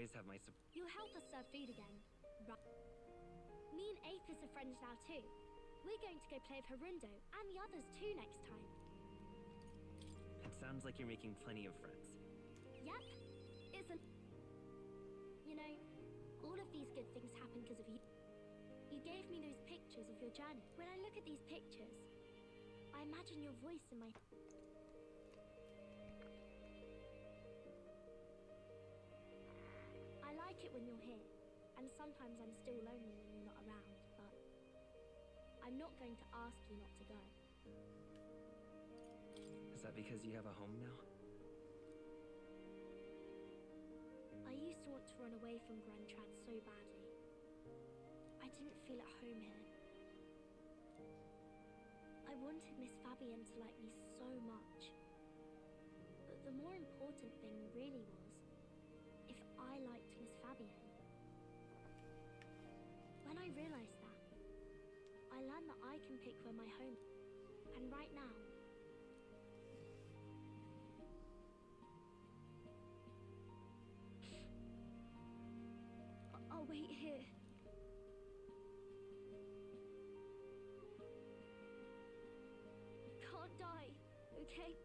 always have my You'll help us serve food again, right? Me and Apis are friends now too. We're going to go play with Harundo and the others too next time. It sounds like you're making plenty of friends. Yep. You know, all of these good things happen because of you. You gave me those pictures of your journey. When I look at these pictures, I imagine your voice in my... I like it when you're here, and sometimes I'm still lonely when you're not around, but I'm not going to ask you not to go. Is that because you have a home now? I used to want to run away from Grand Trad so badly. I didn't feel at home here. I wanted Miss Fabienne to like me so much. But the more important thing really was if I liked Miss Fabienne. When I realized that, I learned that I can pick where my home is. And right now, I'll wait here. Can't die, okay?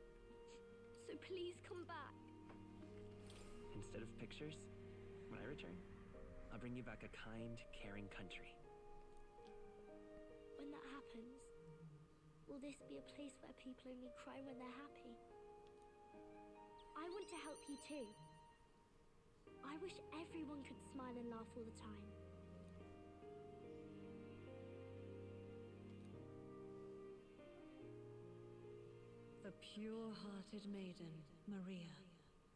So please come back. Instead of pictures, when I return, I'll bring you back a kind, caring country. When that happens, will this be a place where people only cry when they're happy? I want to help you too. I wish everyone could smile and laugh all the time. The pure-hearted maiden, Maria,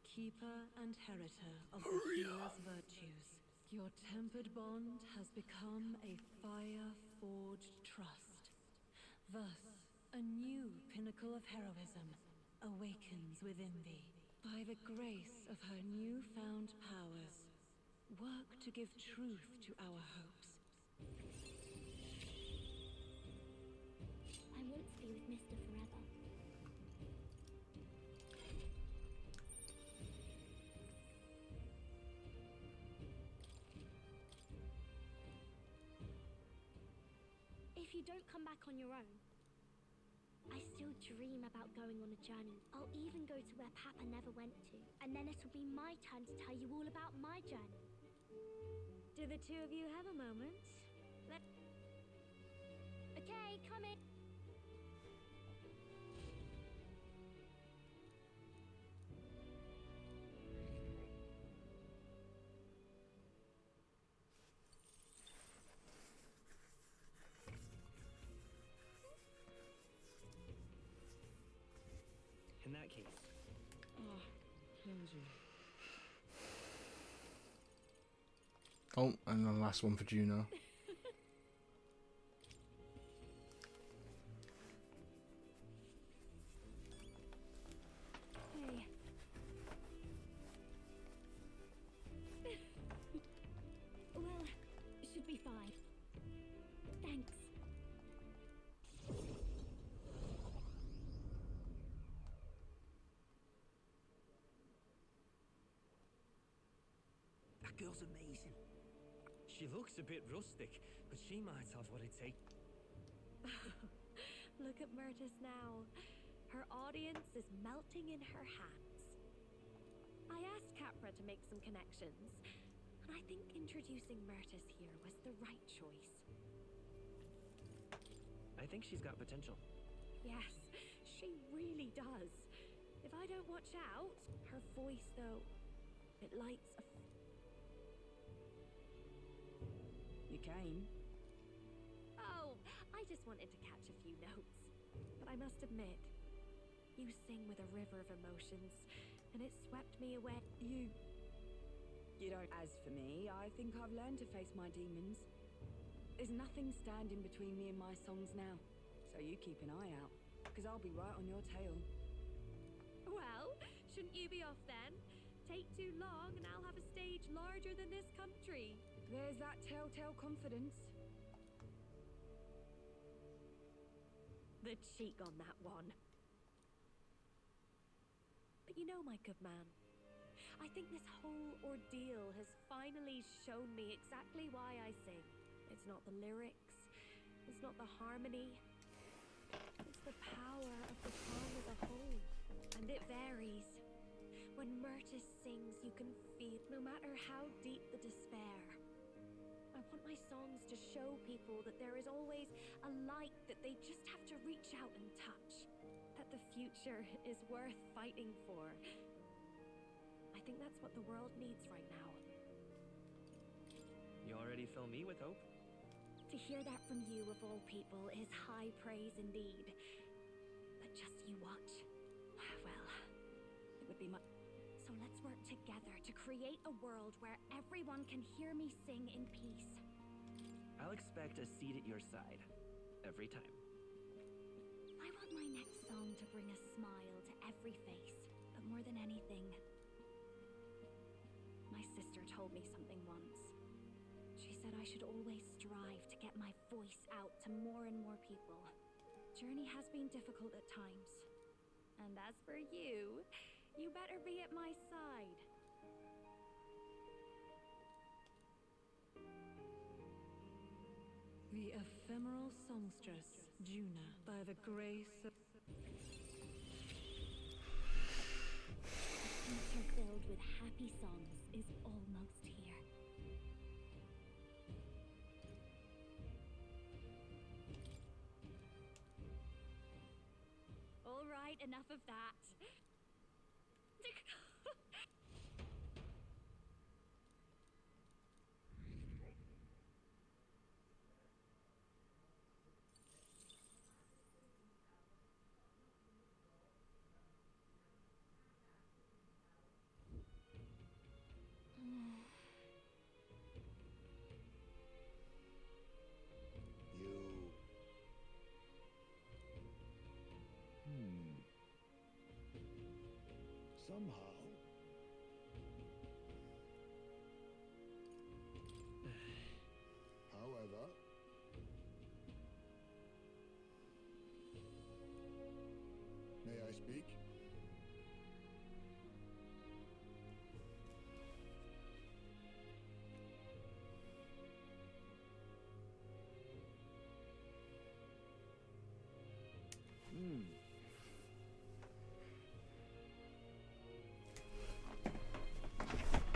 keeper and heritor of the healer's virtues. Your tempered bond has become a fire-forged trust. Thus, a new pinnacle of heroism awakens within thee. By the grace of her newfound powers, work to give truth to our hopes. I want to be with Mr. Forever. If you don't come back on your own, I still dream about going on a journey. I'll even go to where Papa never went to. And then it'll be my turn to tell you all about my journey. Do the two of you have a moment? Okay, come in. In that case... Oh, and the last one for Juno. Hey. Well, it should be fine. Thanks. That girl's amazing. She looks a bit rustic, but she might have what it takes. Look at Myrtis now. Her audience is melting in her hands. I asked Capra to make some connections, and I think introducing Myrtis here was the right choice. I think she's got potential. Yes, she really does. If I don't watch out, her voice, though, it lights a... You came? Oh, I just wanted to catch a few notes. But I must admit, you sing with a river of emotions, and it swept me away. You don't. As for me, I think I've learned to face my demons. There's nothing standing between me and my songs now. So you keep an eye out, because I'll be right on your tail. Well, shouldn't you be off then? Take too long and I'll have a stage larger than this country. There's that telltale confidence. The cheek on that one. But you know, my good man, I think this whole ordeal has finally shown me exactly why I sing. It's not the lyrics, it's not the harmony, it's the power of the song as a whole. And it varies. When Myrtis sings, you can feel no matter how deep the despair. I want my songs to show people that there is always a light that they just have to reach out and touch. That the future is worth fighting for. I think that's what the world needs right now. You already fill me with hope. To hear that from you, of all people, is high praise indeed. But just you watch. Well, it would be much. So let's work together to create a world where everyone can hear me sing in peace. I'll expect a seat at your side. Every time. I want my next song to bring a smile to every face. But more than anything, My sister told me something once. She said I should always strive to get my voice out to more and more people. Journey has been difficult at times. And as for you, you better be at my side. The ephemeral songstress, Juna, by the grace of... a future filled with happy songs is almost here. All right, enough of that. Somehow. However, may I speak?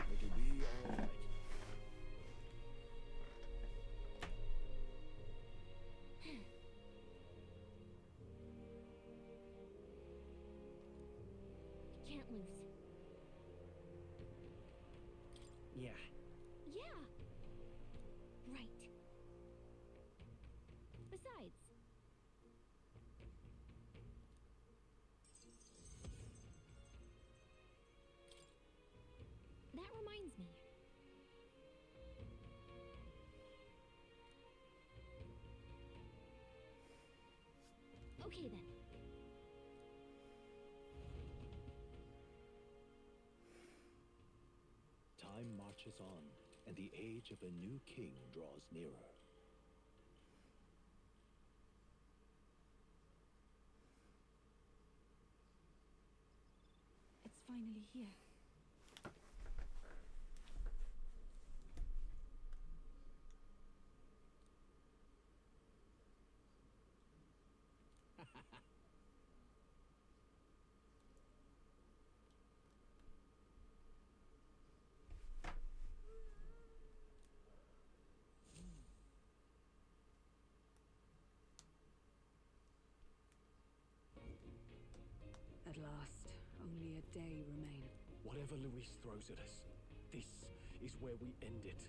It'll be all right. You can't lose. Yeah. Yeah. Right. Besides, that reminds me. Okay then. Time marches on, and the age of a new king draws nearer. It's finally here. At last, only a day remain. Whatever Luis throws at us, this is where we end it.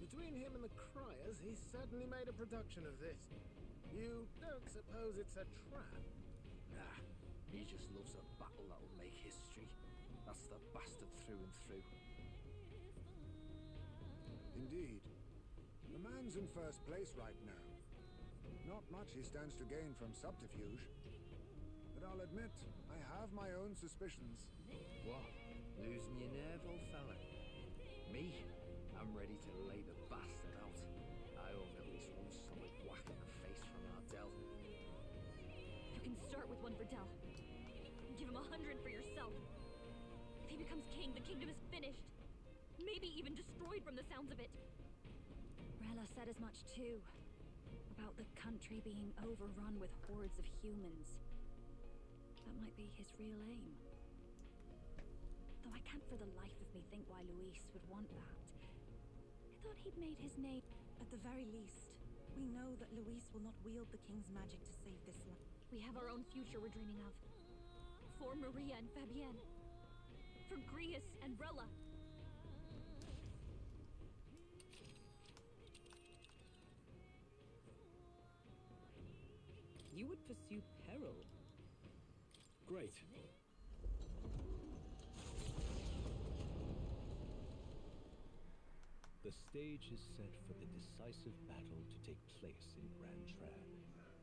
Between him and the Criers, he's certainly made a production of this. You don't suppose it's a trap? Nah, he just loves a battle that'll make history. That's the bastard through and through. Indeed. The man's in first place right now. Not much he stands to gain from subterfuge. But I'll admit, I have my own suspicions. What? Losing your nerve, old fella? Me? I'm ready to lay the bastard out. I owe him at least one solid whack in the face from Ardell. You can start with one for Dell. Give him 100 for yourself. If he becomes king, the kingdom is finished. Maybe even destroyed from the sounds of it. Rella said as much too. About the country being overrun with hordes of humans. That might be his real aim. Though I can't for the life of me think why Luis would want that. I thought he'd made his name. At the very least, we know that Luis will not wield the king's magic to save this land. We have our own future we're dreaming of. For Maria and Fabienne. For Grius and Rella. You would pursue peril? Great. The stage is set for the decisive battle to take place in Grand Tran.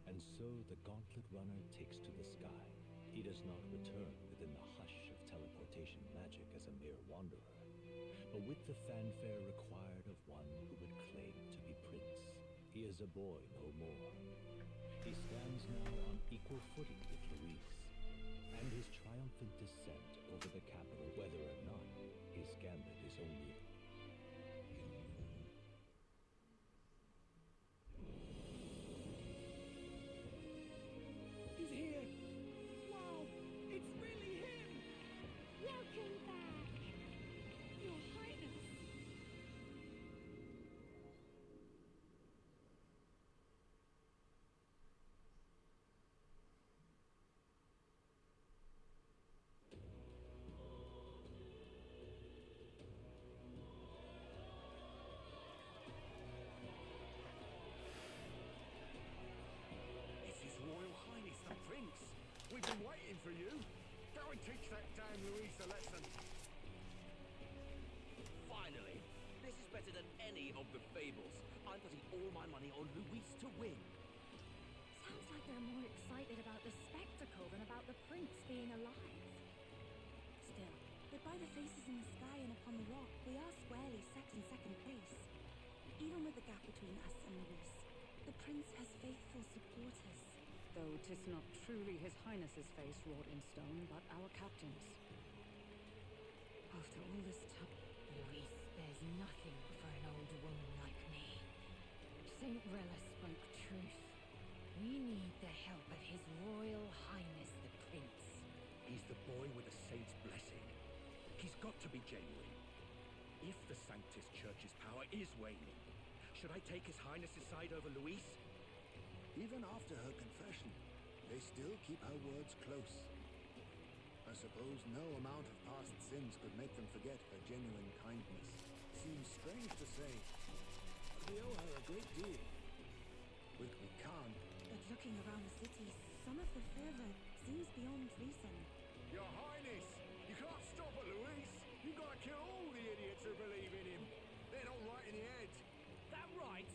And so the Gauntlet Runner takes to the sky. He does not return within the hush of teleportation magic as a mere wanderer, but with the fanfare required of one who would claim to be prince. He is a boy no more. He stands now on equal footing with Luis, and his triumphant descent over the capital, whether or not his gambit is only... He's here! Wow! It's really him! Welcome back, Your Highness. It's His Royal Highness the Prince. We've been waiting for you. Go and teach that damn Luis a lesson. Finally! This is better than any of the fables. I'm putting all my money on Luis to win. Sounds like they're more excited about the spectacle than about the prince being alive. Still, But by the faces in the sky and upon the rock, we are squarely set in second place. Even with the gap between us and Luis, the prince has faithful supporters. though 'tis not truly his highness's face wrought in stone, but our captain's. After all this time... Luis spares nothing for an old woman like me. Saint Rella spoke truth. We need the help of His Royal Highness the Prince. He's the boy with the saint's blessing. He's got to be genuine. If the Sanctus Church's power is waning, should I take His Highness's side over Luis? Even after her confession, they still keep her words close. I suppose no amount of past sins could make them forget her genuine kindness. Seems strange to say, but we owe her a great deal. We can't. But looking around the city, some of the fervor seems beyond reason. Your Highness, you can't stop at Luis. You gotta kill all the idiots who believe in him. They're not right in the head. That right?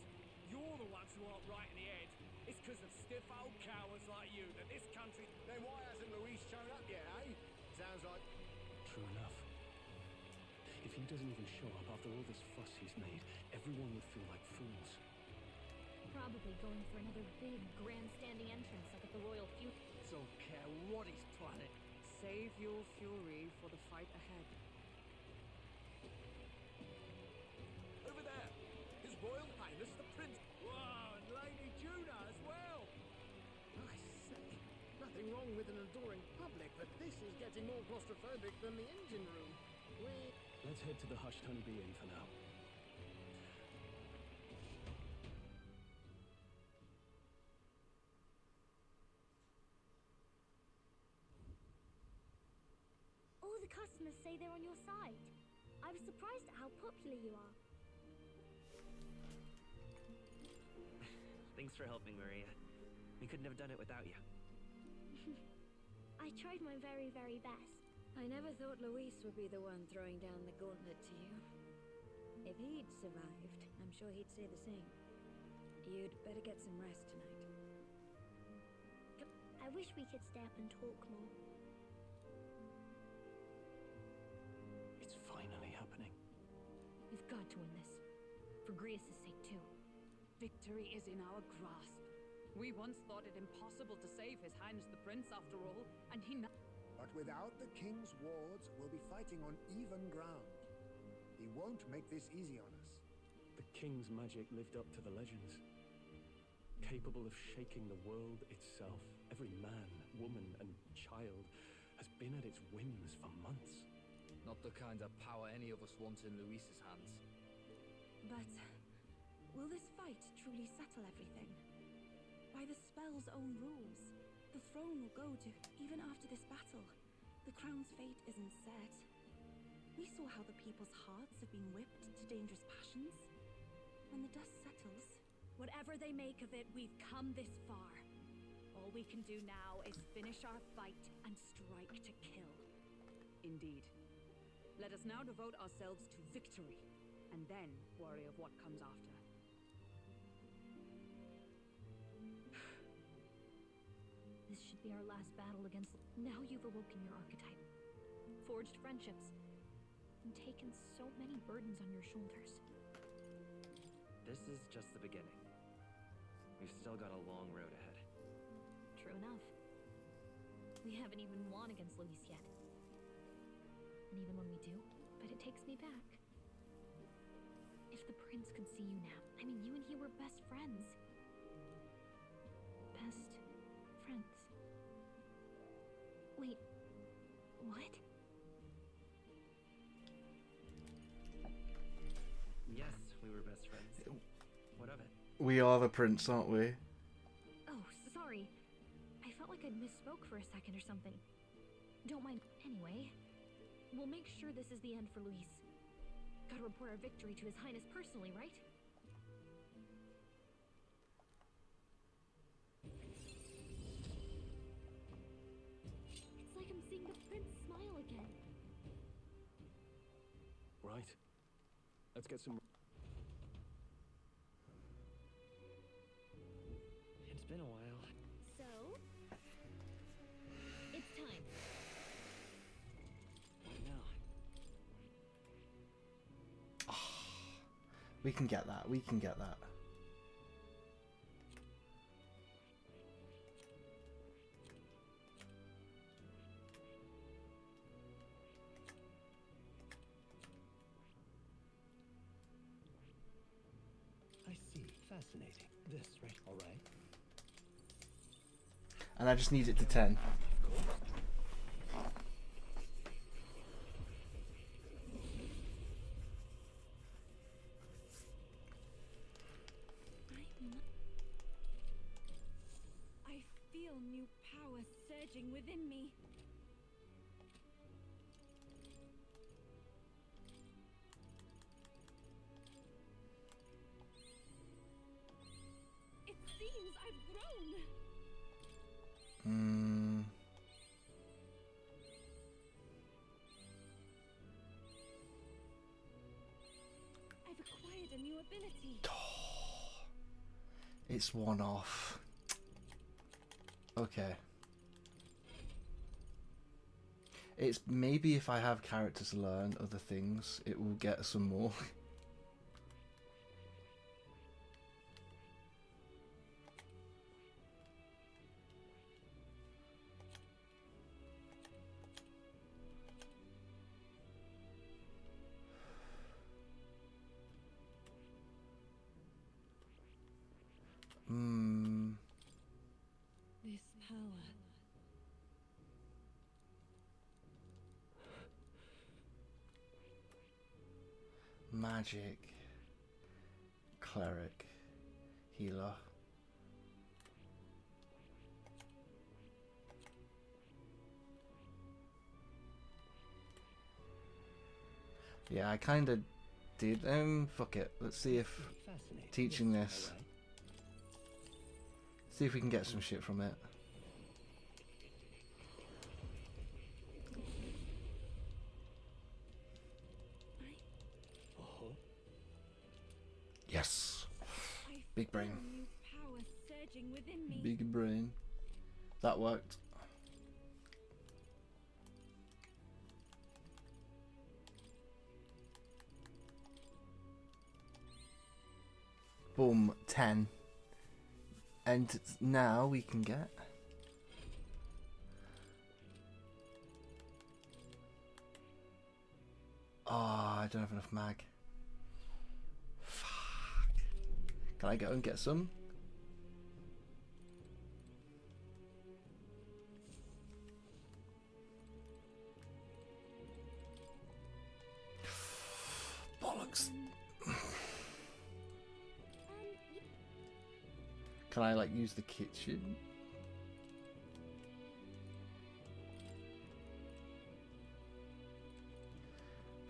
You're the ones who aren't right in the head. It's because of stiff old cowards like you that this country... Then why hasn't Luis shown up yet, eh? Sounds like... True enough. If he doesn't even show up after all this fuss he's made, everyone would feel like fools. Probably going for another big, grandstanding entrance like at the Royal Feud. Don't care what he's planning. Save your fury for the fight ahead. Over there! His Royal Highness the Prince. Whoa, and Lady Juna as well! I say, nothing wrong with an adoring public, but this is getting more claustrophobic than the engine room. Let's head to the Hushed Honeybee Inn for now. All the customers say they're on your side. I was surprised at how popular you are. Thanks for helping, Maria. We couldn't have done it without you. I tried my very, very best. I never thought Luis would be the one throwing down the gauntlet to you. If he'd survived, I'm sure he'd say the same. You'd better get some rest tonight. I wish we could stay up and talk more. It's finally happening. We've got to win this. For Grius' sake, too. Victory is in our grasp. We once thought it impossible to save His Highness the Prince after all, and he But without the king's wards, we'll be fighting on even ground. He won't make this easy on us. The king's magic lived up to the legends. Capable of shaking the world itself. Every man, woman, and child has been at its whims for months. Not the kind of power any of us want in Luis's hands. But will this fight truly settle everything? By the spell's own rules, the throne will go to even after this battle. The crown's fate isn't set. We saw how the people's hearts have been whipped to dangerous passions. When the dust settles, Whatever they make of it, we've come this far. All we can do now is finish our fight and strike to kill. Indeed. Let us now devote ourselves to victory, and then worry of what comes after. This should be our last battle against... Now you've awoken your archetype, forged friendships, and taken so many burdens on your shoulders. This is just the beginning. We've still got a long road ahead. True enough. We haven't even won against Luis yet. And even when we do, but it takes me back. If the prince could see you now, I mean, you and he were best friends. Best friends. Wait, what? Yes, we were best friends. What of it? We are the prince, aren't we? Oh, sorry. I felt like I'd misspoke for a second or something. Don't mind. Anyway, we'll make sure this is the end for Luis. Gotta report our victory to His Highness personally, right? It's like I'm seeing the prince smile again. Right. Let's get some... It's been a while. So, it's time. What now? We can get that. We can get that. I see. Fascinating. This, right? All right. And I just need it to 10. I feel new power surging within me. It seems I've grown. I've acquired a new ability. It's one off. Okay. It's maybe if I have characters learn other things, it will get some more. This power. Magic. Cleric. Healer. Yeah, I kind of did. Fuck it. Let's see if teaching this. See if we can get some shit from it. Yes. Big brain. New power surging within me. Big brain. That worked. Boom. 10. And now we can get... Ah, I don't have enough mag. Fuck. Can I go and get some? Bollocks. Can I like use the kitchen?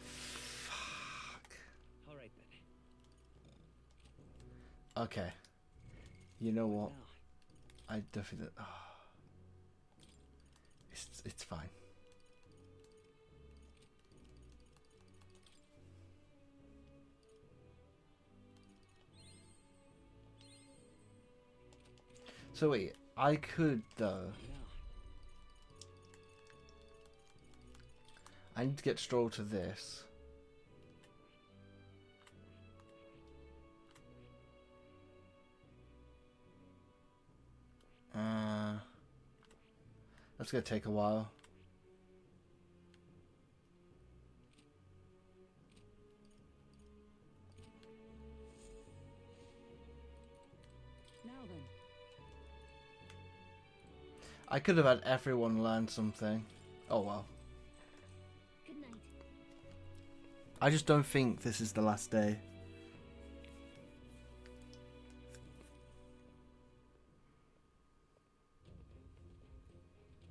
Fuck. All right then. Okay. You know what? I definitely. Oh. It's fine. So wait, I could though. I need to get Stroll to this. That's gonna take a while. Now then. I could have had everyone learn something. Oh well. Good night. I just don't think this is the last day.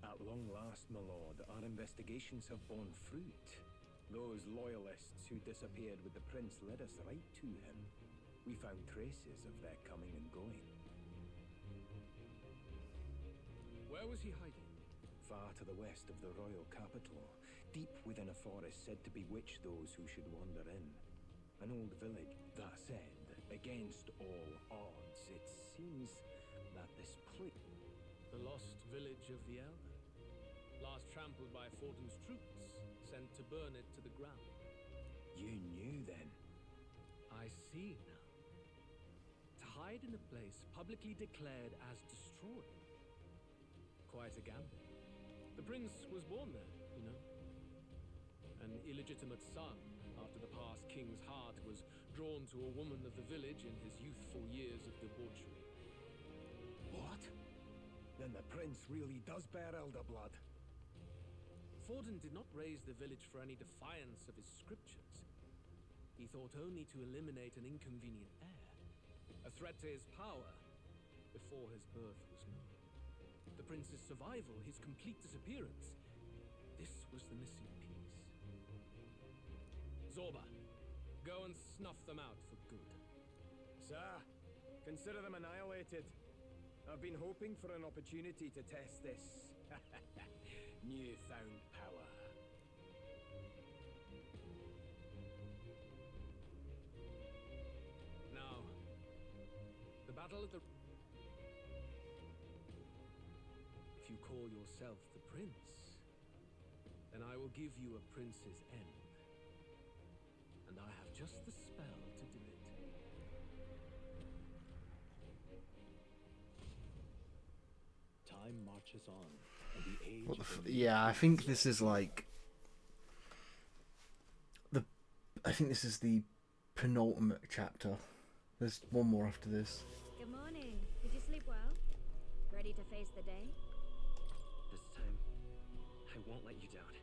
At long last, my lord, our investigations have borne fruit. Those loyalists who disappeared with the prince led us right to him. We found traces of their coming and going. Where was he hiding? Far to the west of the royal capital, deep within a forest said to bewitch those who should wander in. An old village. That said, against all odds, it seems that this place... The lost village of the Elder. Last trampled by Fortin's troops, sent to burn it to the ground. You knew then? I see now. To hide in a place publicly declared as destroyed. Quite a gamble. The prince was born there, you know. An illegitimate son, after the past king's heart was drawn to a woman of the village in his youthful years of debauchery. What? Then the prince really does bear elder blood. Fortin did not raise the village for any defiance of his scriptures. He thought only to eliminate an inconvenient heir, a threat to his power, before his birth was known. The prince's survival, his complete disappearance, this was the missing piece. Zorba, go and snuff them out for good. Sir, consider them annihilated. I've been hoping for an opportunity to test this newfound power. Now, the battle of the... If you call yourself the prince, then I will give you a prince's end. And I have just the spell to do it. Time marches on, and the age What the of yeah, I think this is like the. I think this is the penultimate chapter. There's one more after this. Good morning. Did you sleep well? Ready to face the day? This time, I won't let you down.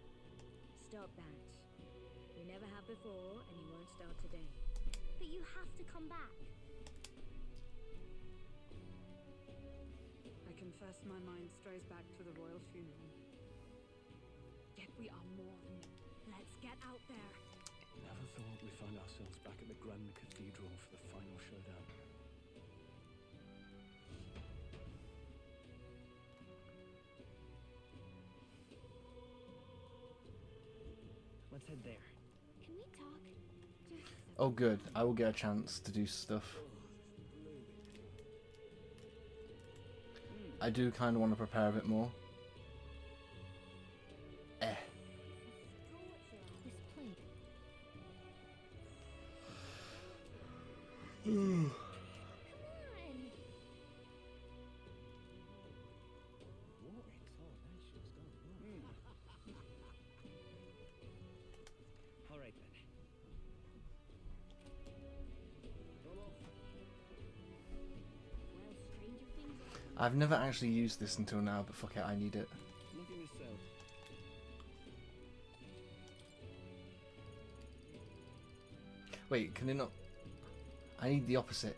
Stop that. You never have before, and you won't start today. But you have to come back. I confess my mind strays back to the royal funeral. Yet we are more than... Let's get out there. Never thought we found ourselves back at the Grand Cathedral for the final showdown. Let's head there. Can we talk? Just... Oh, good. I will get a chance to do stuff. I do kind of want to prepare a bit more. This plate. Come on. All right then. I've never actually used this until now, but fuck it, I need it. Look at yourself. Wait, can it not? I need the opposite.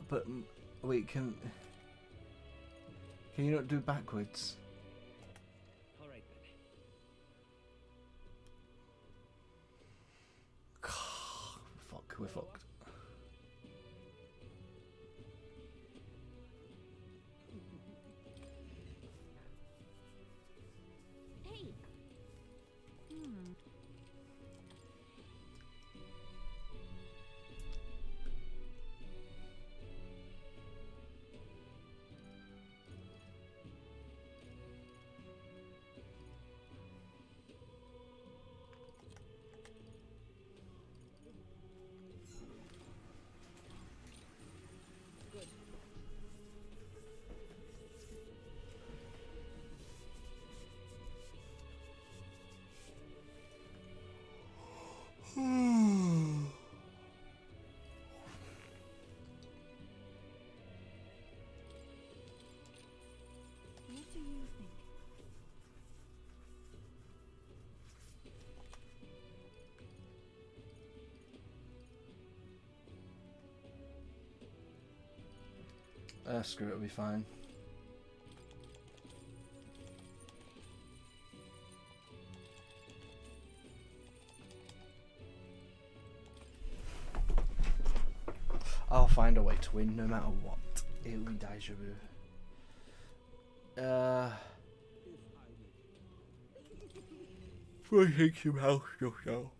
But wait, can you not do it backwards? All right then. Fuck, we're fucked. Hey. What do you think? Screw it, it'll be fine. I'll find a way to win no matter what. It'll be deja vu. I think some house stuff now.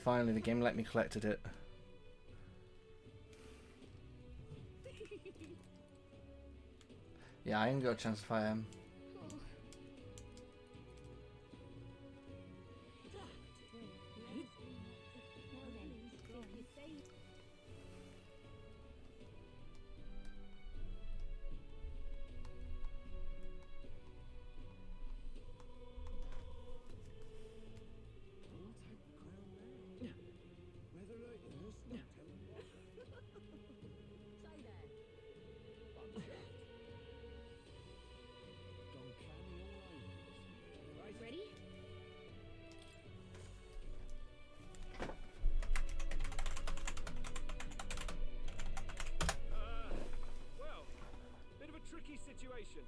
Finally, the game let me collected it. Yeah, I ain't got a chance if I am. Ready? Well, bit of a tricky situation.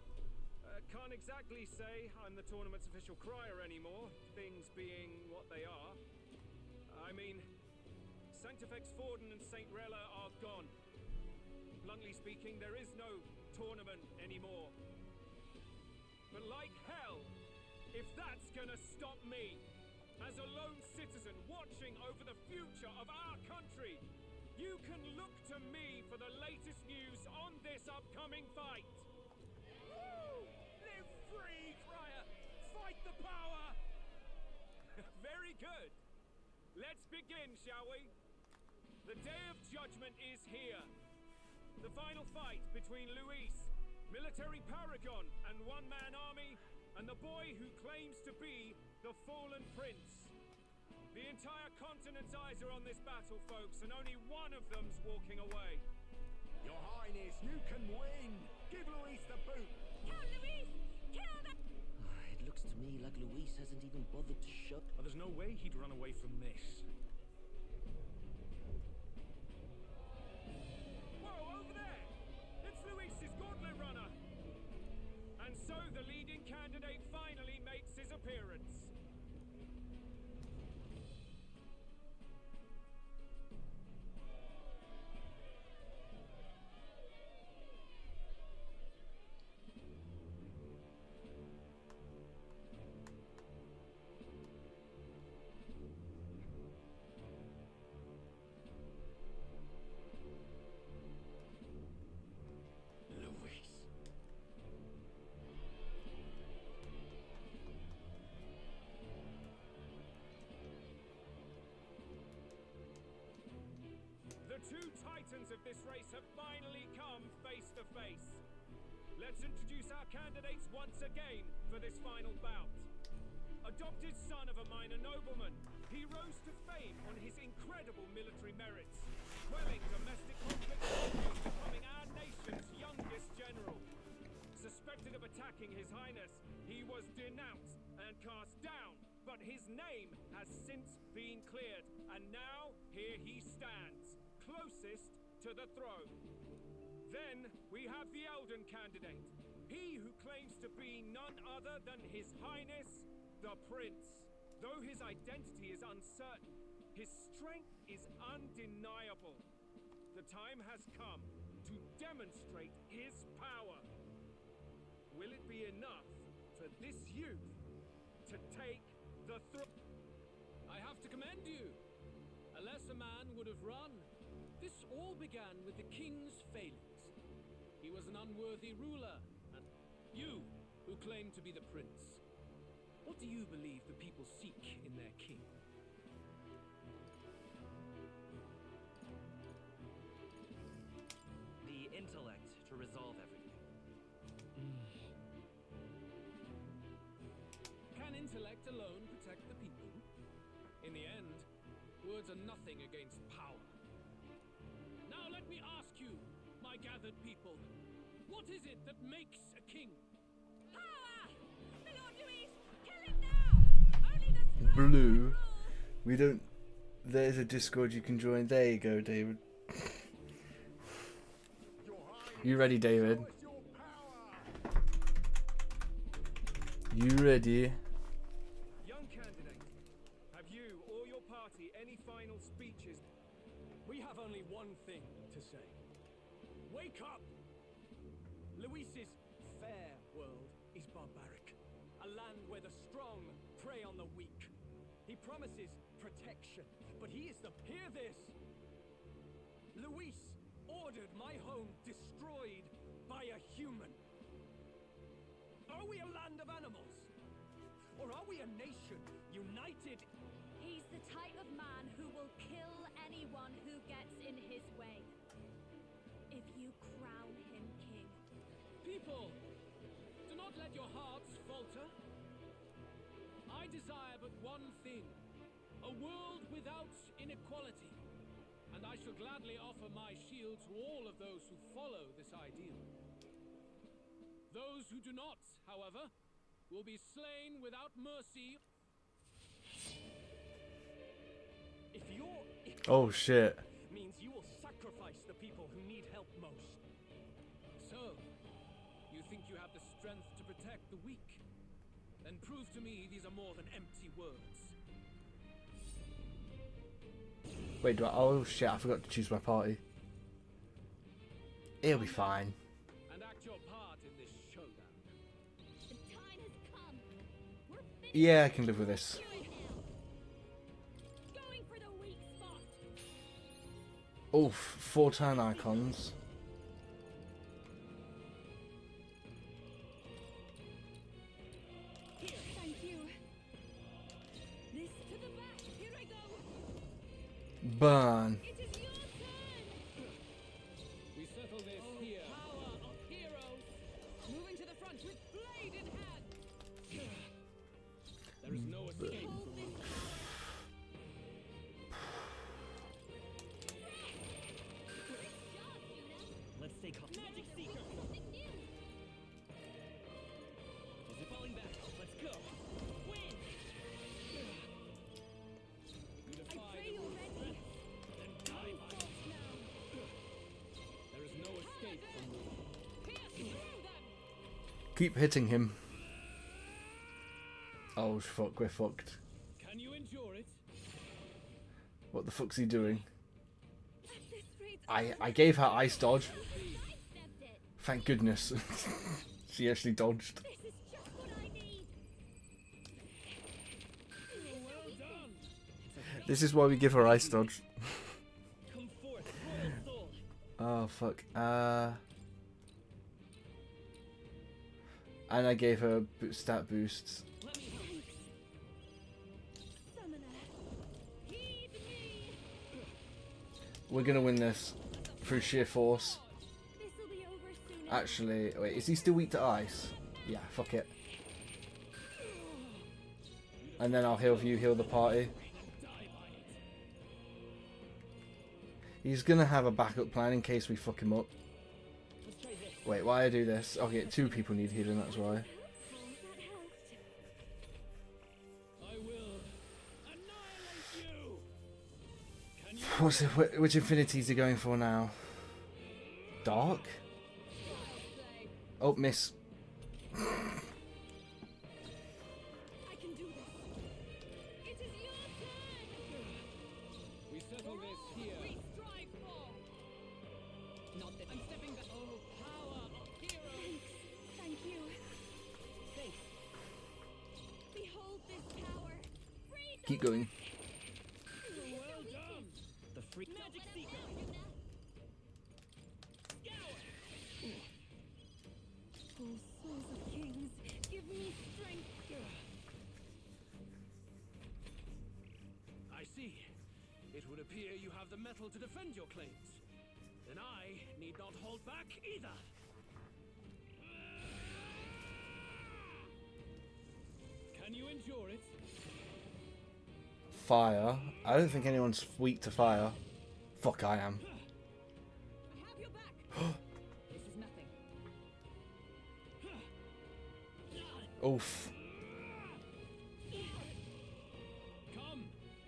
Can't exactly say I'm the tournament's official crier anymore, things being what they are. I mean, Sanctifex Forden and St. Rella are gone. Bluntly speaking, there is no tournament anymore. But like hell, if that's gonna stop me, as a lone citizen watching over the future of our country, you can look to me for the latest news on this upcoming fight. Woo! Live free, Crier! Fight the power! Very good. Let's begin, shall we? The Day of Judgment is here. The final fight between Luis, military paragon and one-man army, and the boy who claims to be the fallen prince. The entire continent's eyes are on this battle, folks, and only one of them's walking away. Your Highness, you can win! Give Luis the boot! Kill Luis! Kill the... It looks to me like Luis hasn't even bothered to shut. Oh, there's no way he'd run away from this. Whoa, over there! It's Luis's gauntlet runner! And so the leading candidate finally makes his appearance. of this race have finally come face to face. Let's introduce our candidates once again for this final bout. Adopted son of a minor nobleman, he rose to fame on his incredible military merits, quelling domestic conflict and becoming our nation's youngest general. Suspected of attacking His Highness, he was denounced and cast down, but his name has since been cleared, and now here he stands, closest to the throne. Then we have the Elden candidate, he who claims to be none other than His Highness, the Prince. Though his identity is uncertain, his strength is undeniable. The time has come to demonstrate his power. Will it be enough for this youth to take the throne? I have to commend you. A lesser man would have run. This all began with the king's failings. He was an unworthy ruler, and you, who claim to be the prince. What do you believe the people seek in their king? The intellect to resolve everything. Can intellect alone protect the people? In the end, words are nothing against power. Now let me ask you, my gathered people, what is it that makes a king? Power! My Lord Louis, kill him now! Only the Blue. We don't... There's a Discord you can join. There you go, David. You ready, David? You ready? Young candidate, have you or your party any final speeches? We have only one thing to say. Wake up! Luis's fair world is barbaric. A land where the strong prey on the weak. He promises protection, but he is the... Hear this! Luis ordered my home destroyed by a human. Are we a land of animals? Or are we a nation united? He's the type of man who will kill anyone who gets in his way. If you crown him king. People, do not let your hearts falter. I desire but one thing, a world without inequality. And I shall gladly offer my shield to all of those who follow this ideal. Those who do not, however, will be slain without mercy. If your Oh shit. means you will sacrifice the people who need help most. So, you think you have the strength to protect the weak? Then prove to me these are more than empty words. Wait, do I... Oh shit, I forgot to choose my party. It'll be fine. And act your part in this showdown. The time has come. We're Yeah, I can live with this. going for the weak spot. Oof, 4 turn icons. Here, thank you. This to the back. Here I go. Burn. It is your turn. We settle this here. Power of heroes. Moving to the front with blade in hand. There is no escape from this. Let's stay calm. Magic Seeker! Is it falling back? Let's go! Win! You I defy pray the you're rules. ready. Then die by it. There is no escape from rule. Pierce through them. Keep hitting him. Oh fuck, we're fucked. Can you endure it? What the fuck's he doing? I gave her ice dodge. Thank goodness. She actually dodged. This is just what I need. Well done. This is why we give her ice dodge. Come forth, royal soul! Oh fuck. And I gave her stat boosts. Summoner, heed me. We're gonna win this. through sheer force. Actually, wait, is he still weak to ice? Yeah, fuck it. And then I'll heal you, heal the party. He's gonna have a backup plan in case we fuck him up. Wait, why I do this? Okay, 2 people need healing, that's why. What's it, which infinity is he going for now? Dark? Oh, miss. Keep going. The free Magic Seeker. Oh, souls of kings, give me strength. I see. It would appear you have the metal to defend your claims. Then I need not hold back either. Can you endure it? Fire. I don't think anyone's weak to fire. Fuck, I am. I have your back. This is nothing. Oof. Come,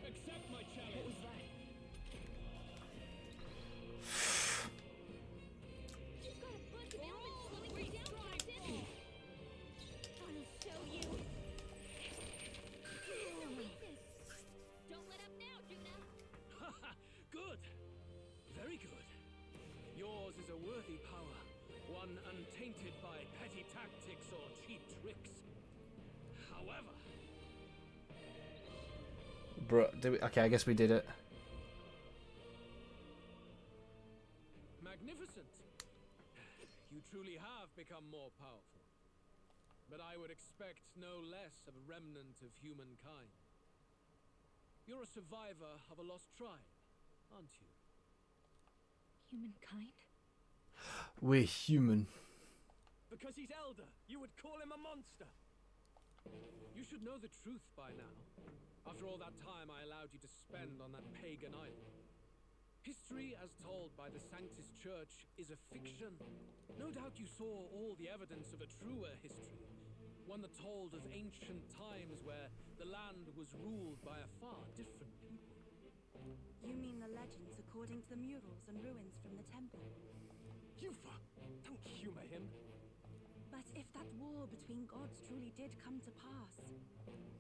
accept my challenge. What was that? You've got a bunch of elements slowing me down, Captain. I'll show you. Don't let up now, Juna. Good. Very good. Yours is a worthy power, one untainted by petty tactics or cheap tricks. However, Bro, okay, I guess we did it. magnificent. You truly have become more powerful. But I would expect no less of a remnant of humankind. You're a survivor of a lost tribe, aren't you? Humankind? We're human. Because he's elder, you would call him a monster. You should know the truth by now. After all that time I allowed you to spend on that pagan island. History as told by the Sanctus Church is a fiction. No doubt you saw all the evidence of a truer history. One that told of ancient times where the land was ruled by a far different people. You mean the legends according to the murals and ruins from the temple? Yufa, don't humor him. But if that war between gods truly did come to pass...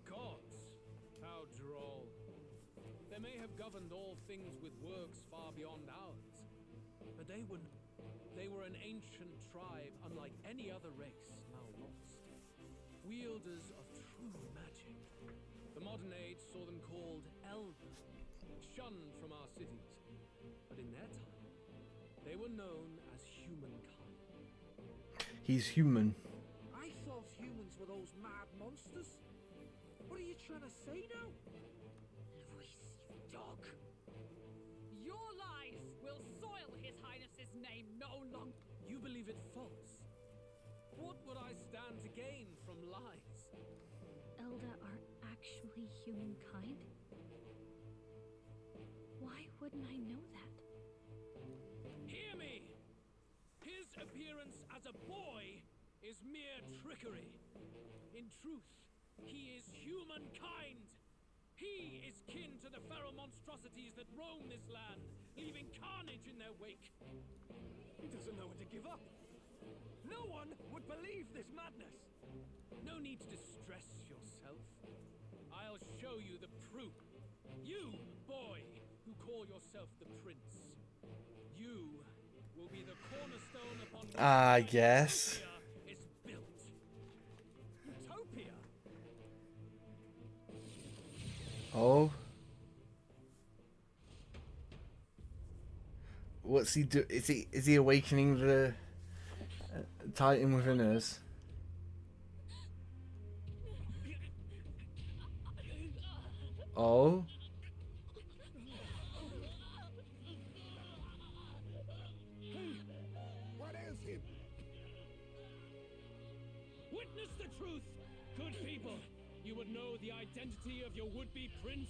Gods? How droll. They may have governed all things with works far beyond ours. But they were an ancient tribe unlike any other race now lost. Wielders of true magic. The modern age saw them called elder, shunned from our cities. But in their time, they were known as humankind. He's human. I thought humans were those mad monsters. What are you trying to say now? Luis, you dog. Your lies will soil His Highness's name no longer. You believe it false. What would I stand to gain from lies? Elder are actually humankind? Why wouldn't I know that? Hear me! His appearance as a boy is mere trickery. In truth, he is humankind. He is kin to the feral monstrosities that roam this land, leaving carnage in their wake. He doesn't know when to give up. No one would believe this madness. No need to distress yourself. I'll show you the proof. You, boy, who call yourself the prince. You will be the cornerstone upon which I guess. Utopia is built. Utopia? Oh. What's he do? Is he awakening the Titan within us? Oh. witness the truth. Good people, you would know the identity of your would-be prince.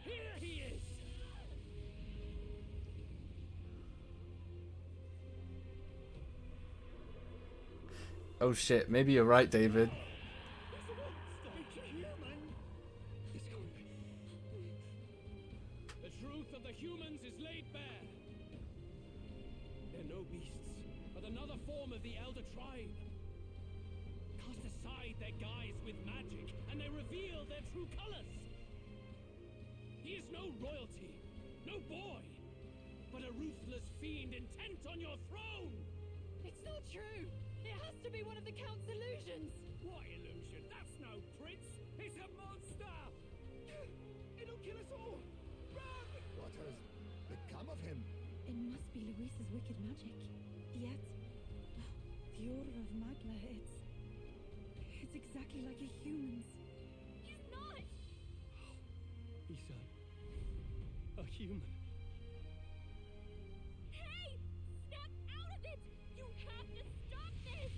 Here he is. Oh shit, maybe you're right, David. The truth of the humans is laid bare. They're no beasts, but another form of the Elder Tribe. Cast aside their guise with magic, and they reveal their true colors. He is no royalty, no boy, but a ruthless fiend intent on your throne. It's not true. It has to be one of the Count's illusions. What illusion? That's no prince. It's a monster. It'll kill us all. Run! What has become of him? It must be Luis's wicked magic. Yet, the Order of Magla, it's exactly like a human's. He's not! He's a human. Hey! Snap out of it! You have to stop this!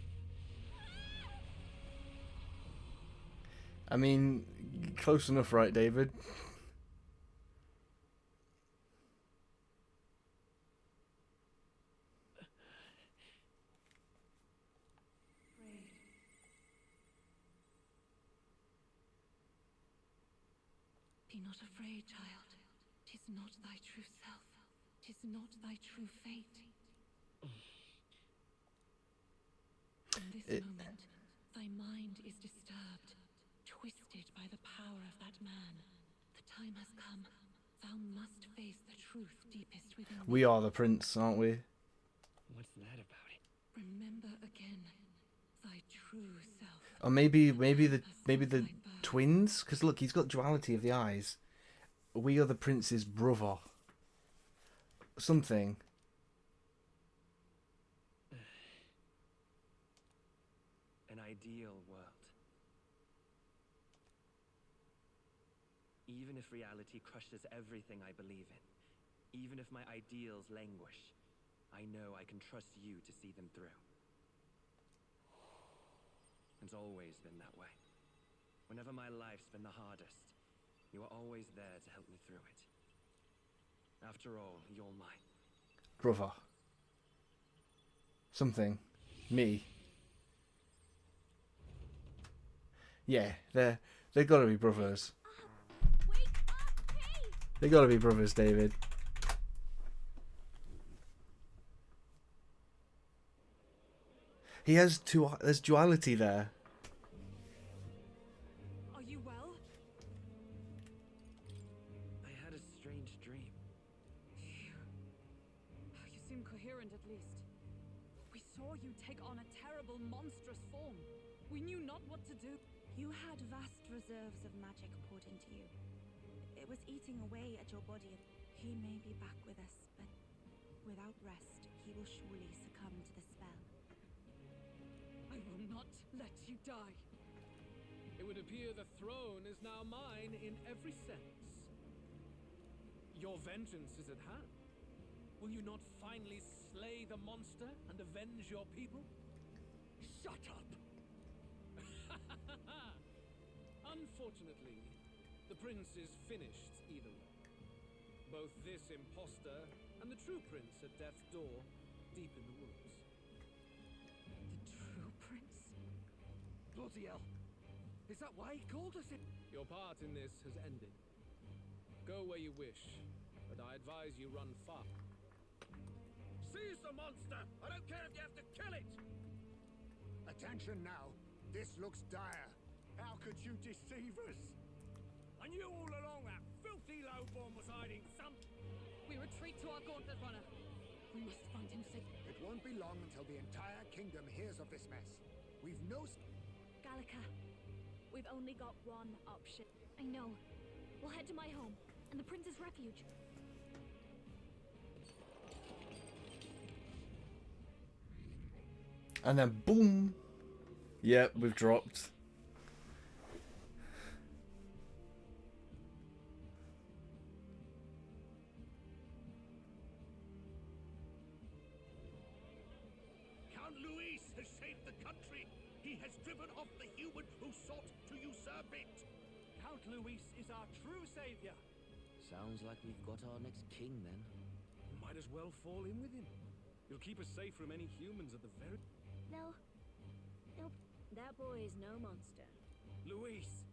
I mean, close enough, right, David? Be not afraid, child. 'Tis not thy true self. 'Tis not thy true fate. In this moment, thy mind is disturbed, twisted by the power of that man. The time has come. Thou must face the truth deepest within thee. We are the prince, aren't we? What's that about it? Remember again thy true self. Or maybe the twins? Because look, he's got duality of the eyes. We are the prince's brother. Something. An ideal world. Even if reality crushes everything I believe in, even if my ideals languish, I know I can trust you to see them through. It's always been that way. Whenever my life's been the hardest, you are always there to help me through it. After all, you're mine. Brother. Something. Me. Yeah, they gotta be brothers. They gotta be brothers, David. He has two. There's duality there. Are you well? I had a strange dream. You seem coherent at least. We saw you take on a terrible, monstrous form. We knew not what to do. You had vast reserves of magic poured into you. It was eating away at your body. He may be back with us, but without rest, he will surely succumb to the spell. I will not let you die. It would appear the throne is now mine in every sense. Your vengeance is at hand. Will you not finally slay the monster and avenge your people? Shut up! Unfortunately, the prince is finished either way. Both this imposter and the true prince at death's door, deep in the woods. True prince? Bloody hell! Is that why he called us in? Your part in this has ended. Go where you wish, but I advise you run far. Seize the monster! I don't care if you have to kill it! Attention now. This looks dire. How could you deceive us? I knew all along that filthy lowborn was hiding some... We retreat to our gauntlet runner. We must find him safe. It won't be long until the entire kingdom hears of this mess. We've no... Gallica, we've only got one option. I know. We'll head to my home and the prince's refuge. And then boom. Yep, we've dropped. Count Luis has saved the country. He has driven off the human who sought to usurp it. Count Luis is our true savior. Sounds like we've got our next king, then. Might as well fall in with him. He'll keep us safe from any humans at the very... They'll... That boy is no monster. Luis!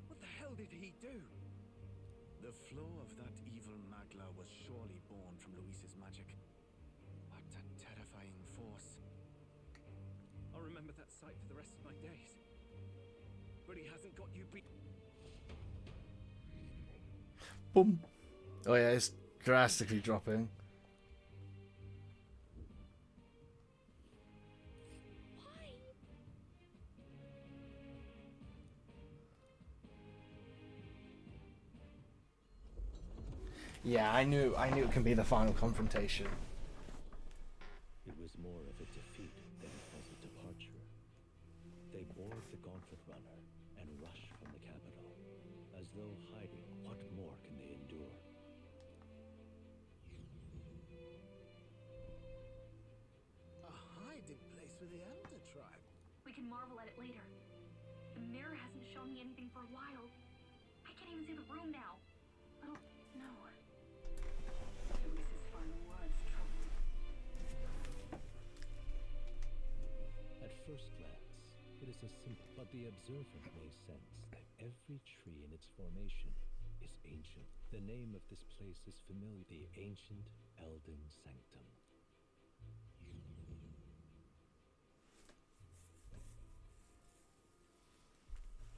What the hell did he do? The flow of that evil Magla was surely born from Luis's magic. What a terrifying force. I'll remember that sight for the rest of my days. But he hasn't got you beat. Boom. Oh yeah, it's drastically dropping. Yeah, I knew it can be the final confrontation. It was more of a defeat than it was a departure. They board the Gauntlet Runner and rush from the capital, as though hiding what more can they endure. A hiding place for the Elder tribe. We can marvel at it later. The mirror hasn't shown me anything for a while. I can't even see the room now. Little... No. Luis's final words trouble me. At first glance, it is a simple, but the observer may sense that every tree in its formation is ancient. The name of this place is familiar, the ancient Elden Sanctum.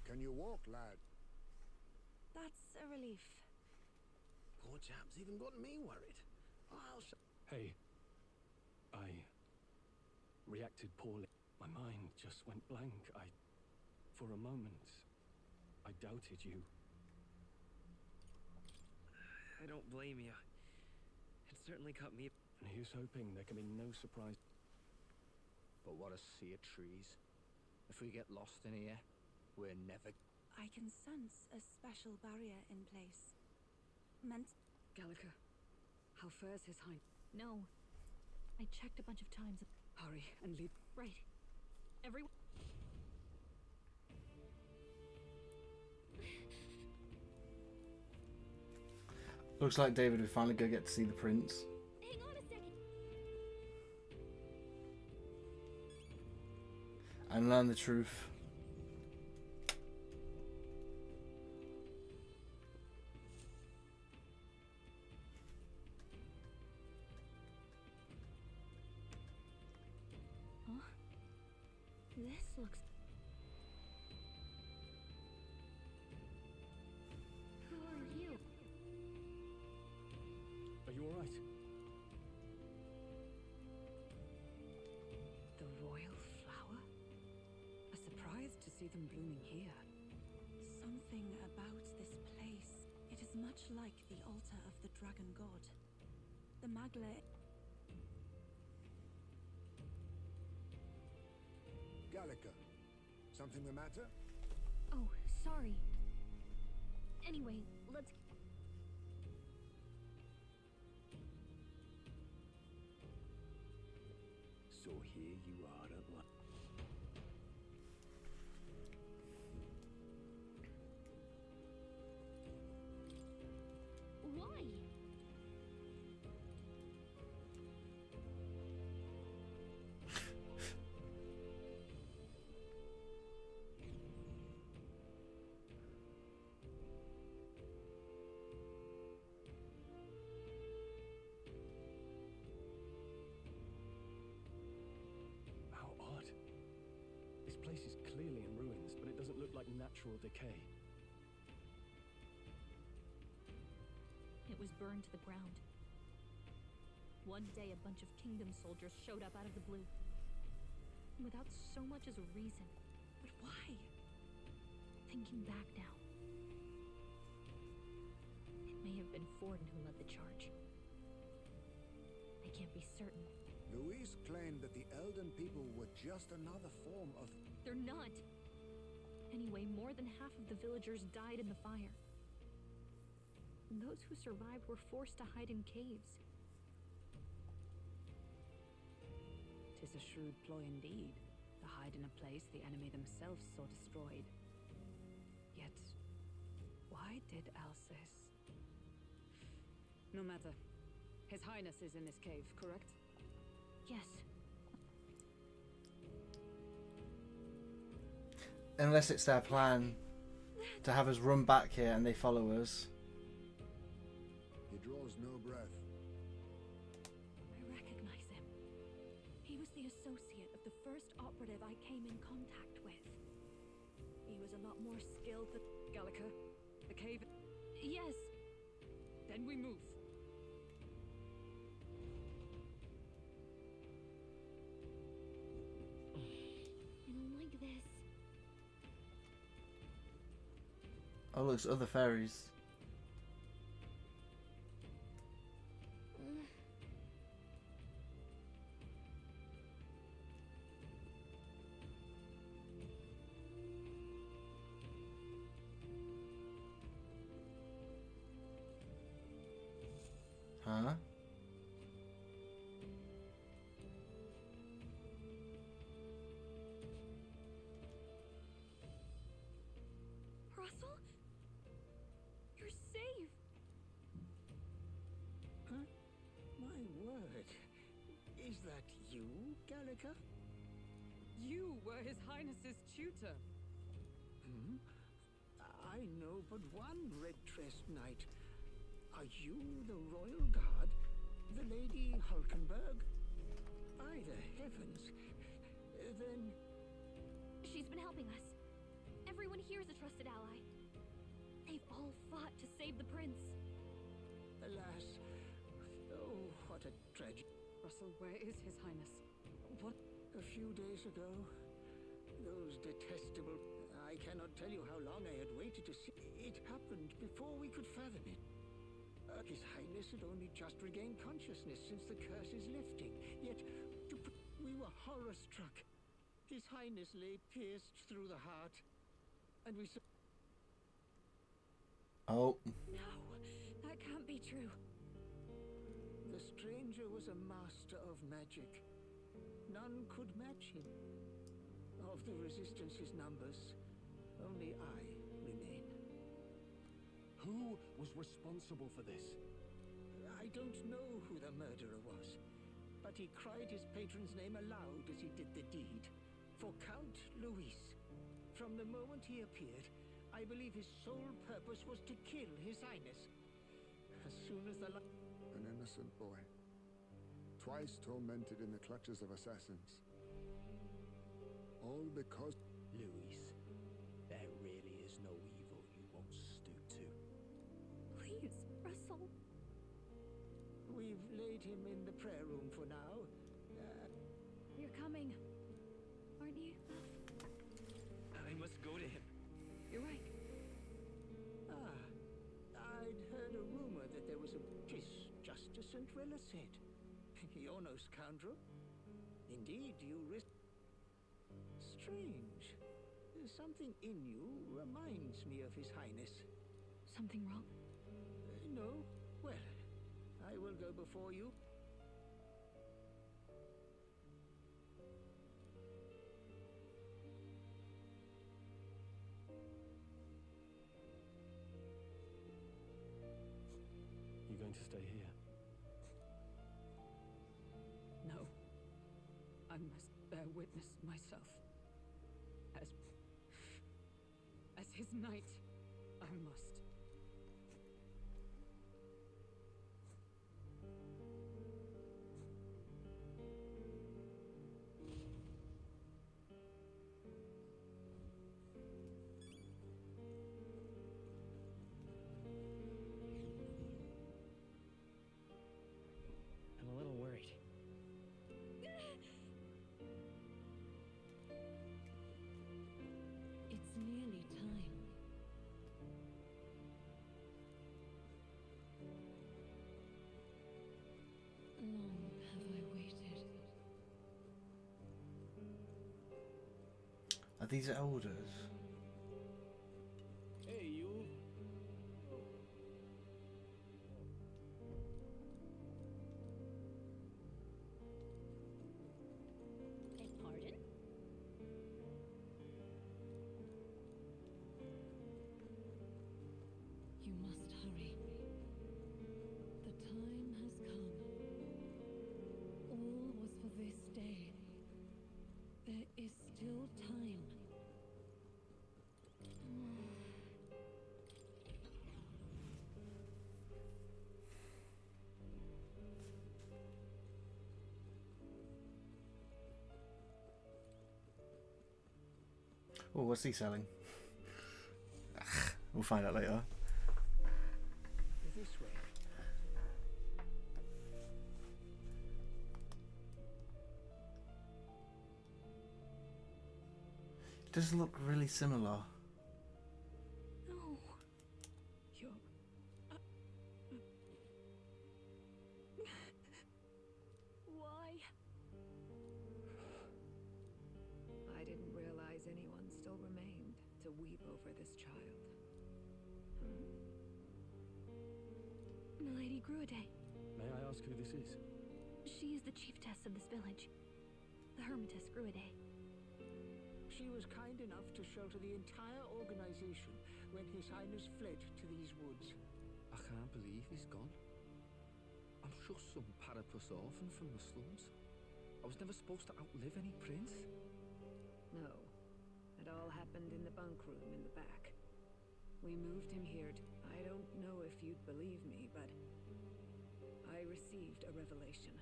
Can you walk, lad? That's a relief. Poor chap's even got me worried. Hey. I... reacted poorly. My mind just went blank. For a moment, I doubted you. I don't blame you. It certainly cut me. And here's hoping there can be no surprise. But what a sea of trees. If we get lost in here, we're never... I can sense a special barrier in place. Meant... Gallica, how fares his hind? No. I checked a bunch of times. Hurry and leave. Right. Everyone... Looks like David, we finally go get to see the prince. Hang on a second. And learn the truth. Huh? This looks... Who are you? Are you alright? The royal flower? A surprise to see them blooming here. Something about this place. It is much like the altar of the dragon god. The Magla... Gallica, something the matter? Oh, sorry. Anyway, let's... So here you are at last. Why? How odd. This place is clearly in ruins, but it doesn't look like natural decay. It was burned to the ground. One day, a bunch of kingdom soldiers showed up out of the blue. Without so much as a reason. But why? Thinking back now, it may have been Forden who led the charge. I can't be certain. Luis claimed that the Elden people were just another form of... They're not! Anyway, more than half of the villagers died in the fire. And those who survived were forced to hide in caves. To It's a shrewd ploy indeed, to hide in a place the enemy themselves saw destroyed. Yet, why did Alcest? No matter. His Highness is in this cave, correct? Yes. Unless it's their plan to have us run back here and they follow us. He draws no breath. I recognize him. He was the associate of the first operative I came in contact with. He was a lot more skilled than Gallica, the cave. Yes. Then we move. I don't like this. Oh, look, it's other fairies. Huh? Russell? You're safe. Huh? My word. Is that you, Gallica? You were His Highness's tutor. Hmm? I know but one red-dressed knight. Are you the Royal Guard? The Lady Hulkenberg? By the heavens. Then... She's been helping us. Everyone here is a trusted ally. They've all fought to save the prince. Alas. Oh, what a tragedy. Russell, where is His Highness? What? A few days ago, those detestable... I cannot tell you how long I had waited to see. It happened before we could fathom it. His Highness had only just regained consciousness since the curse is lifting. Yet, we were horror-struck. His Highness lay pierced through the heart. And we saw... Oh. No, that can't be true. The stranger was a master of magic. None could match him. Of the Resistance's numbers, only I remain. Who was responsible for this? I don't know who the murderer was, but he cried his patron's name aloud as he did the deed. For Count Luis. From the moment he appeared, I believe his sole purpose was to kill His Highness. As soon as the An innocent boy. Twice tormented in the clutches of assassins. All because... Luis, there really is no evil you won't stoop to. Please, Russell. We've laid him in the prayer room for now. You're coming, aren't you, love? I must go to him. You're right. I'd heard a rumor that there was a... just as St. Rilla said. You're no scoundrel. Indeed, you risk... Strange. Something in you reminds me of His Highness. Something wrong? No. Well, I will go before you. You going to stay here? No. I must bear witness myself. As his knight, I must. I'm a little worried. It's nearly time. Long have I waited. Are these elders? Hey, you. Oh, what's he selling? We'll find out later. This way. It does look really similar. No. You're... Why? I didn't realize anyone still remained to weep over this child. Milady Gruaday. May I ask who this is? She is the chiefess of this village. The Hermitess Gruaday. She was kind enough to shelter the entire organization when His Highness fled to these woods. I can't believe he's gone. I'm just some parapus orphan from the slums. I was never supposed to outlive any prince. No. It all happened in the bunk room in the back. We moved him here I don't know if you'd believe me, but I received a revelation.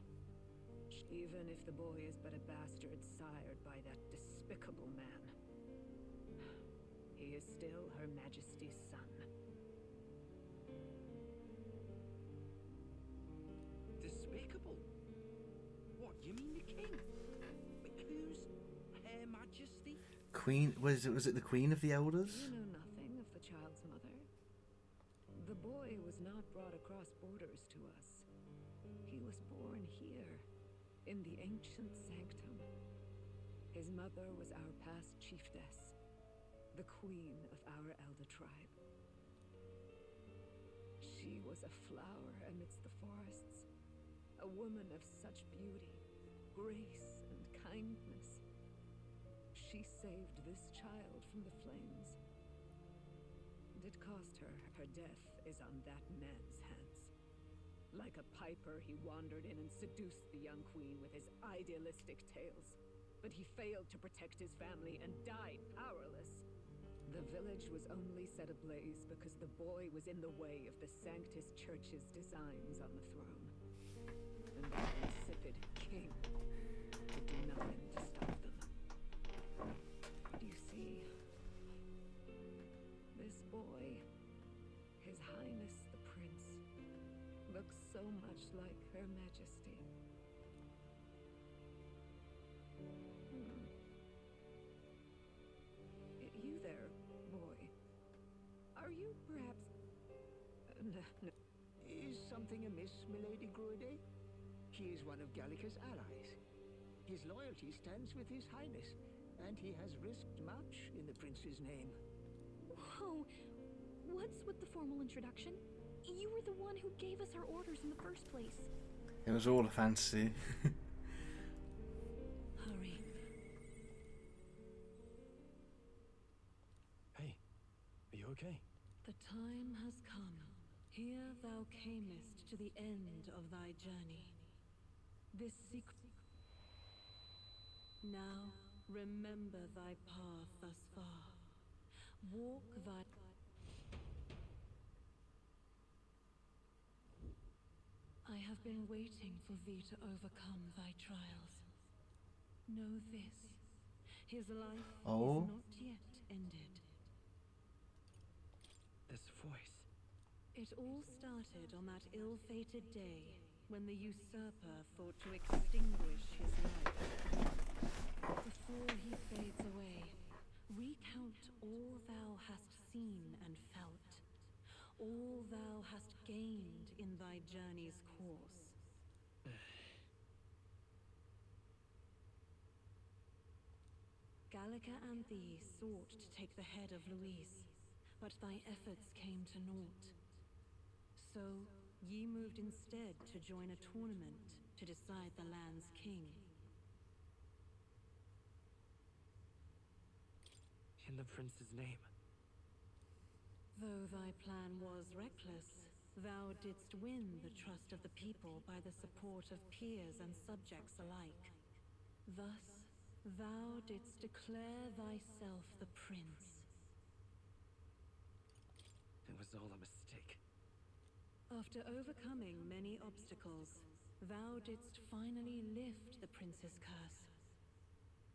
Even if the boy is but a bastard sired by that despicable man, he is still Her Majesty's son. Despicable? What, you mean the king? Who's Her Majesty? Queen? Was it the Queen of the Elders? You know nothing of the child's mother. The boy was not brought across borders to us. He was born here, in the ancient sanctum. His mother was our past chiefess, the queen of our elder tribe. She was a flower amidst the forests, a woman of such beauty, grace, and kindness. She saved this child from the flames. It cost her. Her death is on that man's hands. Like a piper, he wandered in and seduced the young queen with his idealistic tales. But he failed to protect his family and died powerless. The village was only set ablaze because the boy was in the way of the Sanctus Church's designs on the throne. And that insipid king could do nothing to stop them. You see, this boy, His Highness the Prince, looks so much like Her Majesty. You there, boy. Are you perhaps... No. Is something amiss, Milady Gruaday? He is one of Gallica's allies. His loyalty stands with His Highness, and he has risked much in the prince's name. Whoa! What's with the formal introduction? You were the one who gave us our orders in the first place. It was all a fantasy. Hurry. Hey, are you okay? The time has come. Here thou camest to the end of thy journey. This secret... Now remember thy path thus far. Walk thy... I have been waiting for thee to overcome thy trials. Know this. His life is not yet ended. This voice. It all started on that ill-fated day when the usurper thought to extinguish his life. Before he fades away, recount all thou hast seen and felt, all thou hast gained in thy journey's course. Gallica and thee sought to take the head of Louise, but thy efforts came to naught. So, ye moved instead to join a tournament to decide the land's king. In the prince's name. Though thy plan was reckless, thou didst win the trust of the people by the support of peers and subjects alike. Thus, thou didst declare thyself the prince. It was all a mistake. After overcoming many obstacles, thou didst finally lift the prince's curse.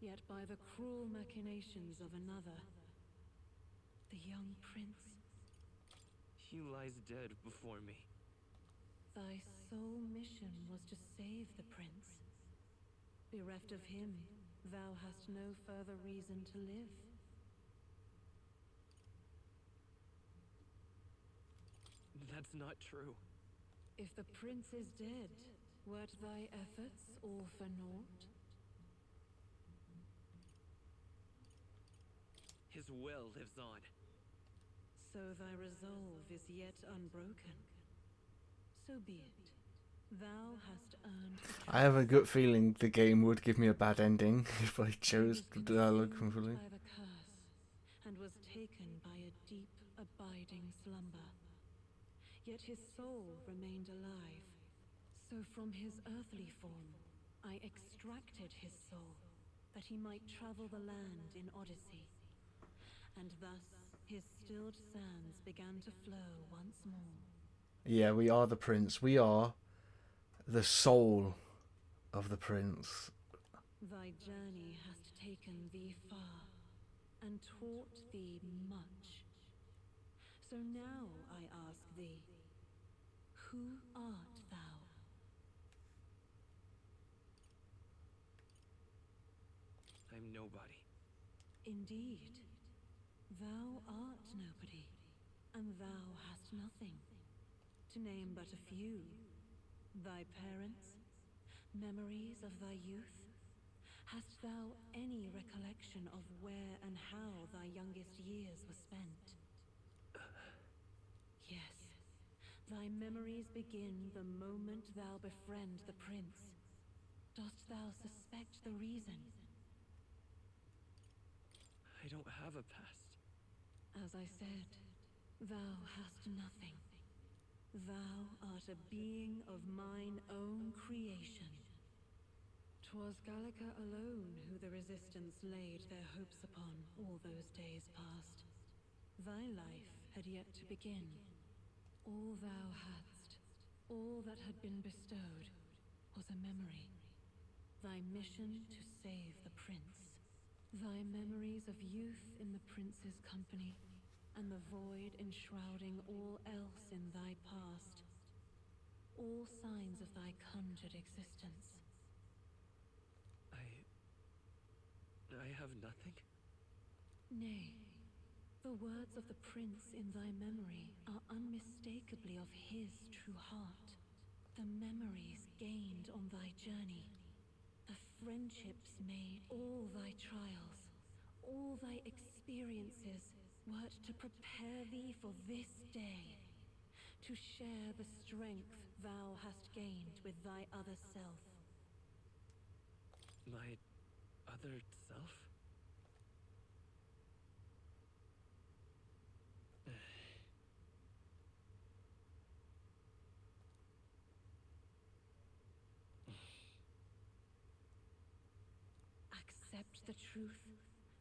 yet by the cruel machinations of another, the young prince. He lies dead before me. Thy sole mission was to save the prince. Bereft of him, thou hast no further reason to live. That's not true. If the prince is dead, wert thy efforts all for naught? His will lives on. So thy resolve is yet unbroken. So be it. Thou hast earned the I have a good feeling the game would give me a bad ending if I chose the dialogue fully. by the curse, and was taken by a deep, abiding slumber. Yet his soul remained alive. So from his earthly form, I extracted his soul, that he might travel the land in Odyssey. And thus his stilled sands began to flow once more. Yeah, we are the prince. We are the soul of the prince. Thy journey hast taken thee far, and taught thee much. So now I ask thee, who art thou? I'm nobody. Indeed, thou art nobody, and thou hast nothing. To name but a few, thy parents, memories of thy youth. Hast thou any recollection of where and how thy youngest years were spent? Yes, thy memories begin the moment thou befriend the prince. Dost thou suspect the reason? I don't have a past. As I said, thou hast nothing. Thou art a being of mine own creation. 'Twas Gallica alone who the resistance laid their hopes upon all those days past. Thy life had yet to begin. All thou hadst, all that had been bestowed, was a memory. Thy mission to save the prince. Thy memories of youth in the prince's company, and the void enshrouding all else in thy past. All signs of thy conjured existence. I have nothing? Nay, the words of the prince in thy memory are unmistakably of his true heart. The memories gained on thy journey, the friendships made, all thy trials, all thy experiences wert to prepare thee for this day, to share the strength thou hast gained with thy other self. My other self? Accept the truth,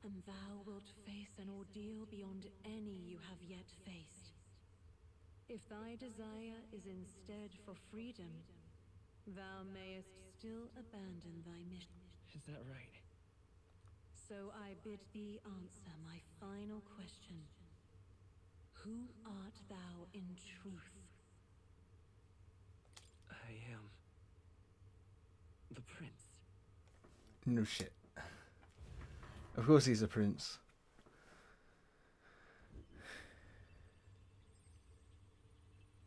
and thou wilt face an ordeal beyond any you have yet faced. If thy desire is instead for freedom, thou mayest still abandon thy mission. Is that right? So I bid thee answer my final question. Who art thou in truth? I am the prince. No shit. Of course he's a prince.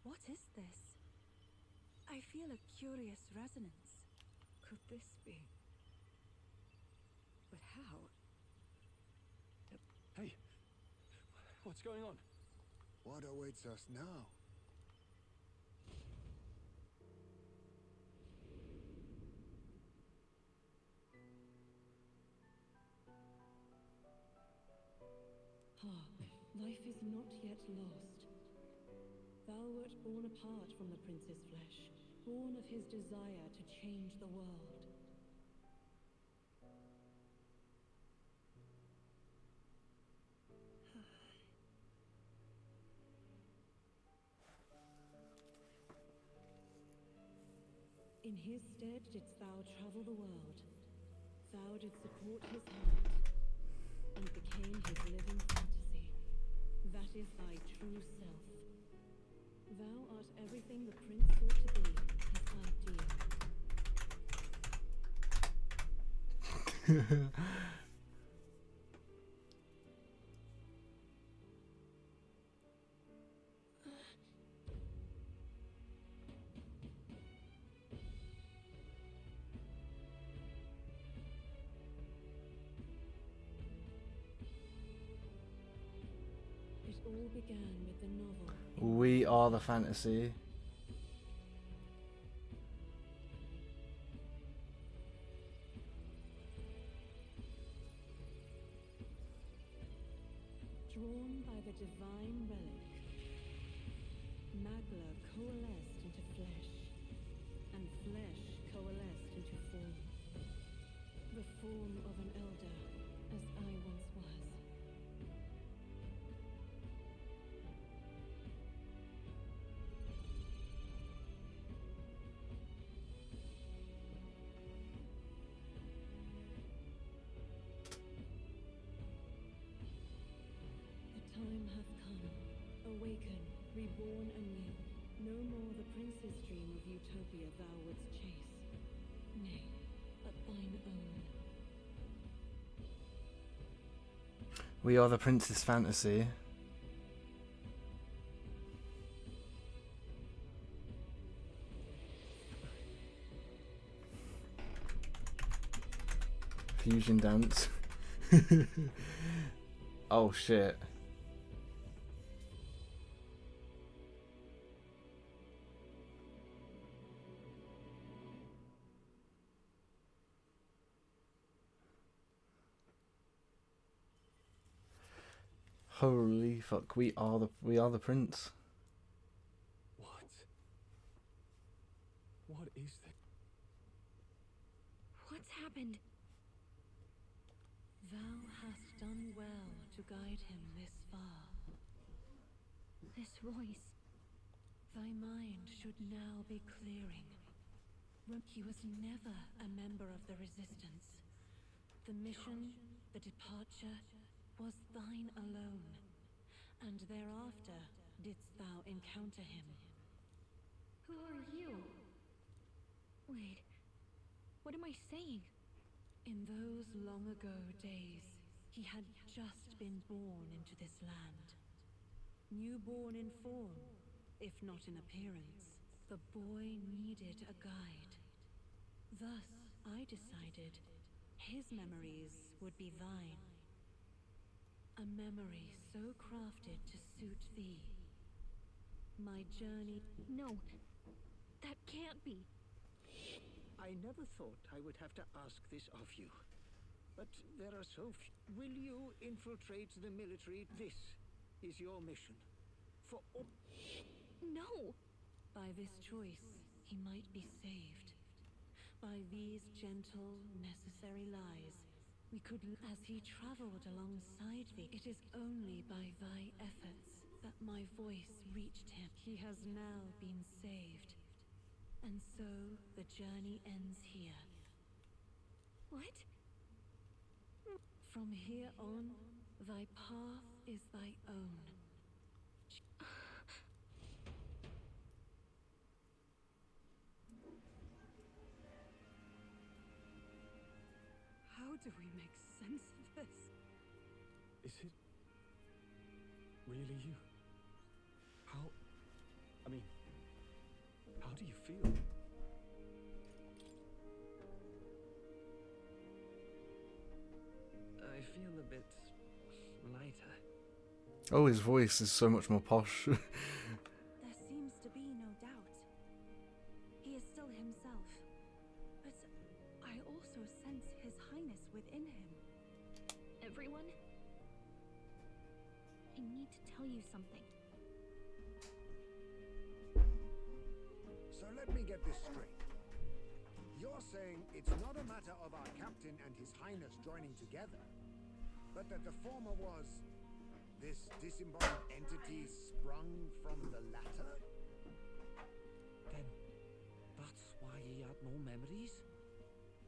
What is this? I feel a curious resonance. Could this be? But how? Hey, what's going on? What awaits us now? Life is not yet lost. Thou wert born apart from the prince's flesh, born of his desire to change the world. In his stead didst thou travel the world, Thou did support his hand, and became his living fantasy. That is thy true self. Thou art everything the prince sought to be, his ideal. It all began with the novel. We Are the Fantasy. Drawn by the divine relic, Magla coalesced into flesh, and flesh coalesced into form. The form of an elder, as I once was. The time hath come. Awaken, reborn anew. No more the prince's dream of utopia thou wouldst chase. Nay, but thine own. We Are the Prince's Fantasy. Fusion dance. Oh shit. Holy fuck, we are the prince. What is that? What's happened? Thou hast done well to guide him this far. This voice. Thy mind should now be clearing. He was never a member of the Resistance. The mission, the departure, was thine alone. And thereafter didst thou encounter him. Who are you? Wait, what am I saying? In those long ago days, he had just been born into this land. Newborn in form, if not in appearance, the boy needed a guide. Thus, I decided his memories would be thine. A memory so crafted to suit thee. My journey... No, that can't be. I never thought I would have to ask this of you. But there are so few. Will you infiltrate the military? This is your mission. For all... No! By this choice, he might be saved. By these gentle, necessary lies, we could, as he traveled alongside thee. It is only by thy efforts that my voice reached him. He has now been saved. And so, the journey ends here. What? From here on, thy path is thy own. How do we make sense of this? Is it really you? How do you feel? I feel a bit lighter. Oh, his voice is so much more posh. There seems to be no doubt. He is still himself. But I also sense His Highness within him. Everyone? I need to tell you something. So let me get this straight. You're saying it's not a matter of our captain and His Highness joining together, but that the former was this disembodied entity sprung from the latter? Then that's why he had no memories?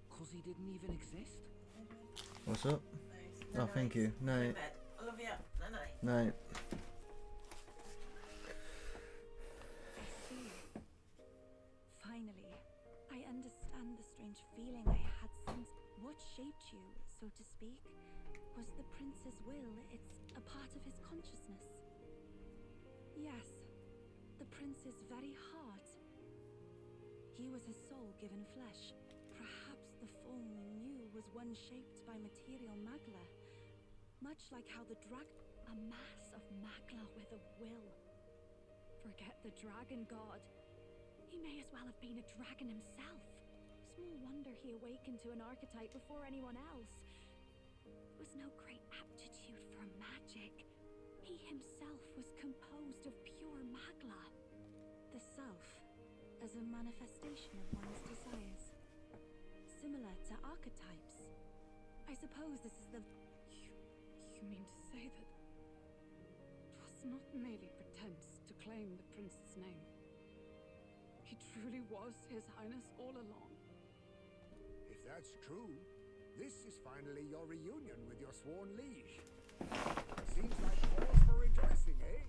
'Cause he didn't even exist? What's up? Nice. Oh, thank you. Night. I love you. Night. Night. I see. Finally, I understand the strange feeling I had since. What shaped you, so to speak, was the prince's will. It's a part of his consciousness. Yes, the prince's very heart. He was his soul given flesh. Perhaps the form we knew was one shaped by material magla. Much like how the A mass of magla with a will. Forget the dragon god. He may as well have been a dragon himself. Small wonder he awakened to an archetype before anyone else. There was no great aptitude for magic. He himself was composed of pure magla. The self, as a manifestation of one's desires. Similar to archetypes. I suppose this is the... You mean to say that it was not merely pretense to claim the prince's name? He truly was His Highness all along. If that's true, this is finally your reunion with your sworn liege. Seems like cause for rejoicing, eh?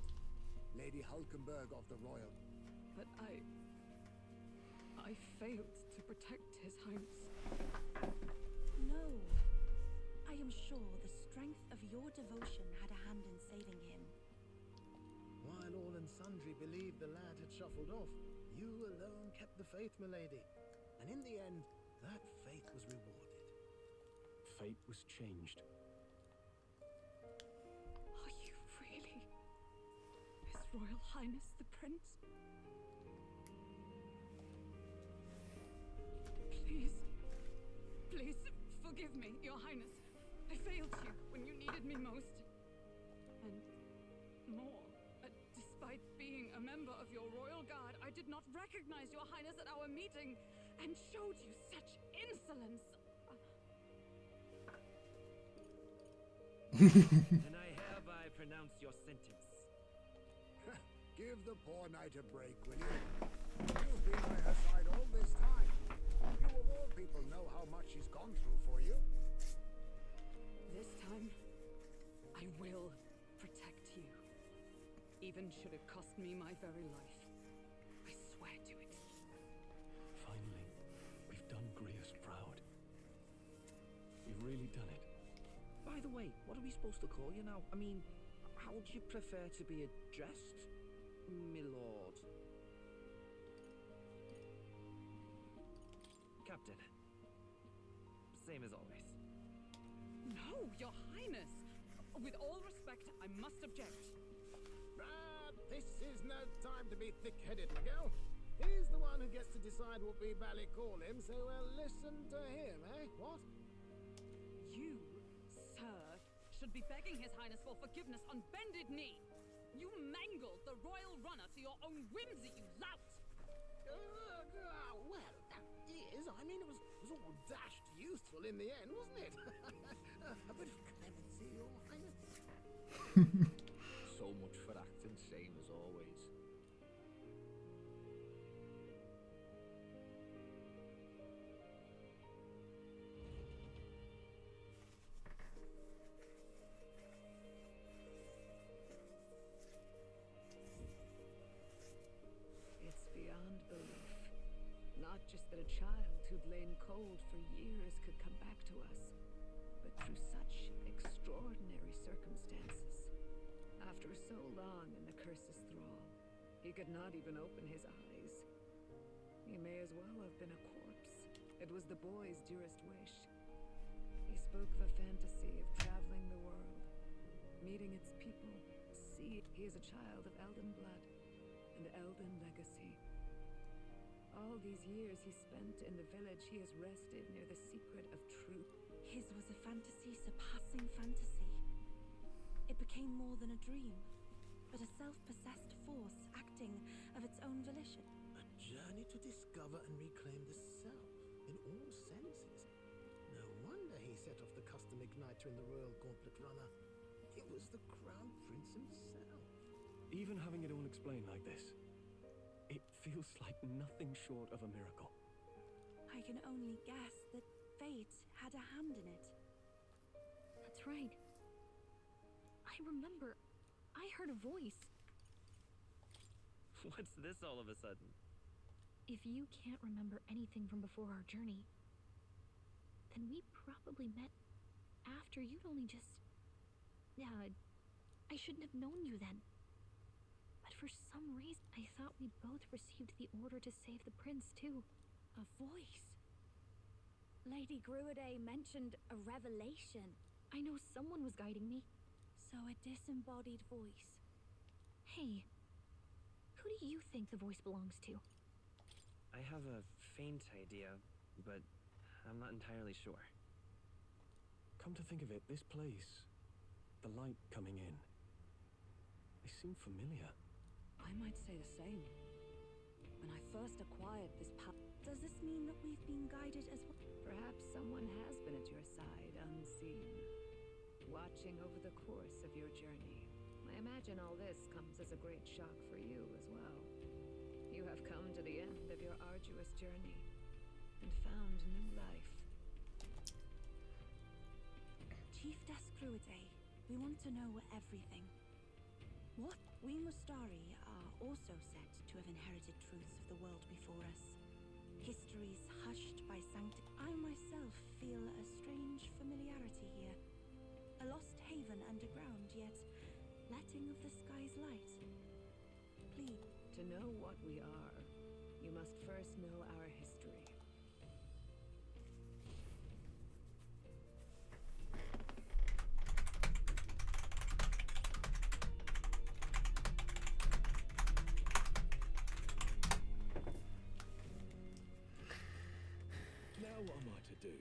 Lady Hulkenberg of the Royal. But I failed to protect His Highness. No. I am sure the strength of your devotion had a hand in saving him. While all and sundry believed the lad had shuffled off, you alone kept the faith, milady. And in the end, that faith was rewarded. Fate was changed. Are you really His Royal Highness the Prince? Please forgive me, Your Highness. I failed you when you needed me most. And more, despite being a member of your royal guard, I did not recognize Your Highness at our meeting and showed you such insolence. And I hereby pronounce your sentence. Give the poor knight a break, will you? You've been by her side all this time. You of all people know how much she's gone through for you. This time, I will protect you. Even should it cost me my very life. I swear to it. Finally, we've done Grius proud. We've really done it. By the way, what are we supposed to call you now? I mean, how would you prefer to be addressed, milord? Captain. Same as always. No, Your Highness! With all respect, I must object. This is no time to be thick-headed, Miguel. He's the one who gets to decide what we bally call him, so we'll listen to him, eh? What? You, sir, should be begging His Highness for forgiveness on bended knee. You mangled the royal runner to your own whimsy, you lout! Well, that is. I mean, it was all dashed useful in the end, wasn't it? A bit of clemency, Your Highness. So much for acting same as always. It's beyond belief. Not just that a child who'd lain cold for years could come back to us, but through such extraordinary circumstances. After so long in the curse's thrall, he could not even open his eyes. He may as well have been a corpse. It was the boy's dearest wish. He spoke of a fantasy of traveling the world, meeting its people. See, he is a child of Elden blood and Elden legacy. All these years he spent in the village, he has rested near the secret of truth. His was a fantasy surpassing fantasy. It became more than a dream, but a self-possessed force acting of its own volition. A journey to discover and reclaim the self, in all senses. No wonder he set off the custom igniter in the Royal Gauntlet Runner. It was the Crown Prince himself. Even having it all explained like this, it feels like nothing short of a miracle. I can only guess that fate had a hand in it. I remember. I heard a voice. What's this all of a sudden? If you can't remember anything from before our journey, then we probably met after you'd only just... I shouldn't have known you then. But for some reason, I thought we'd both received the order to save the prince, too. A voice? Lady Gruade mentioned a revelation. I know someone was guiding me. So a disembodied voice. Hey, who do you think the voice belongs to? I have a faint idea, but I'm not entirely sure. Come to think of it, this place, the light coming in, they seem familiar. I might say the same. When I first acquired this power, does this mean that we've been guided as well? Perhaps someone has been at your side, unseen, watching over the course of your journey. I imagine all this comes as a great shock for you as well. You have come to the end of your arduous journey and found new life. Chiefess Gruade, we want to know everything. What? We Mustari are also said to have inherited truths of the world before us. Histories hushed by sanctity. I myself feel a strange familiarity here. A lost haven underground, yet letting of the sky's light. Please. To know what we are, you must first know our history. Now what am I to do?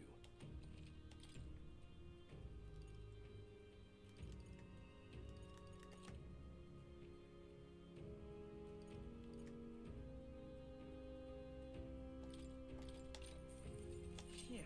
Yeah.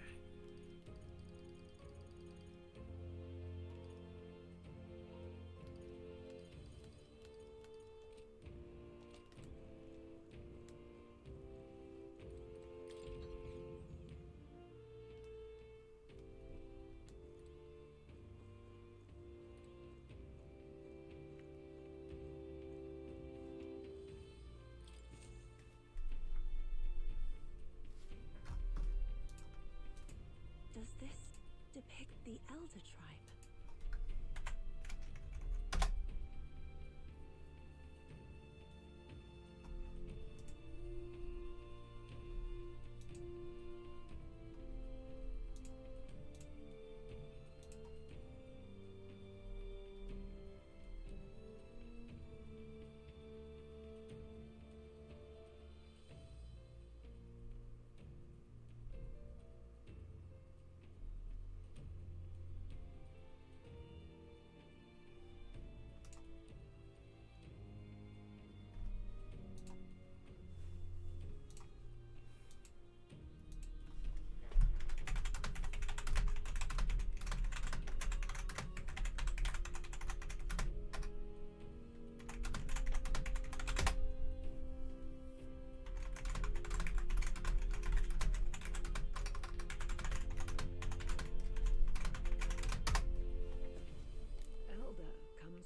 Does this depict the Elder Tribe?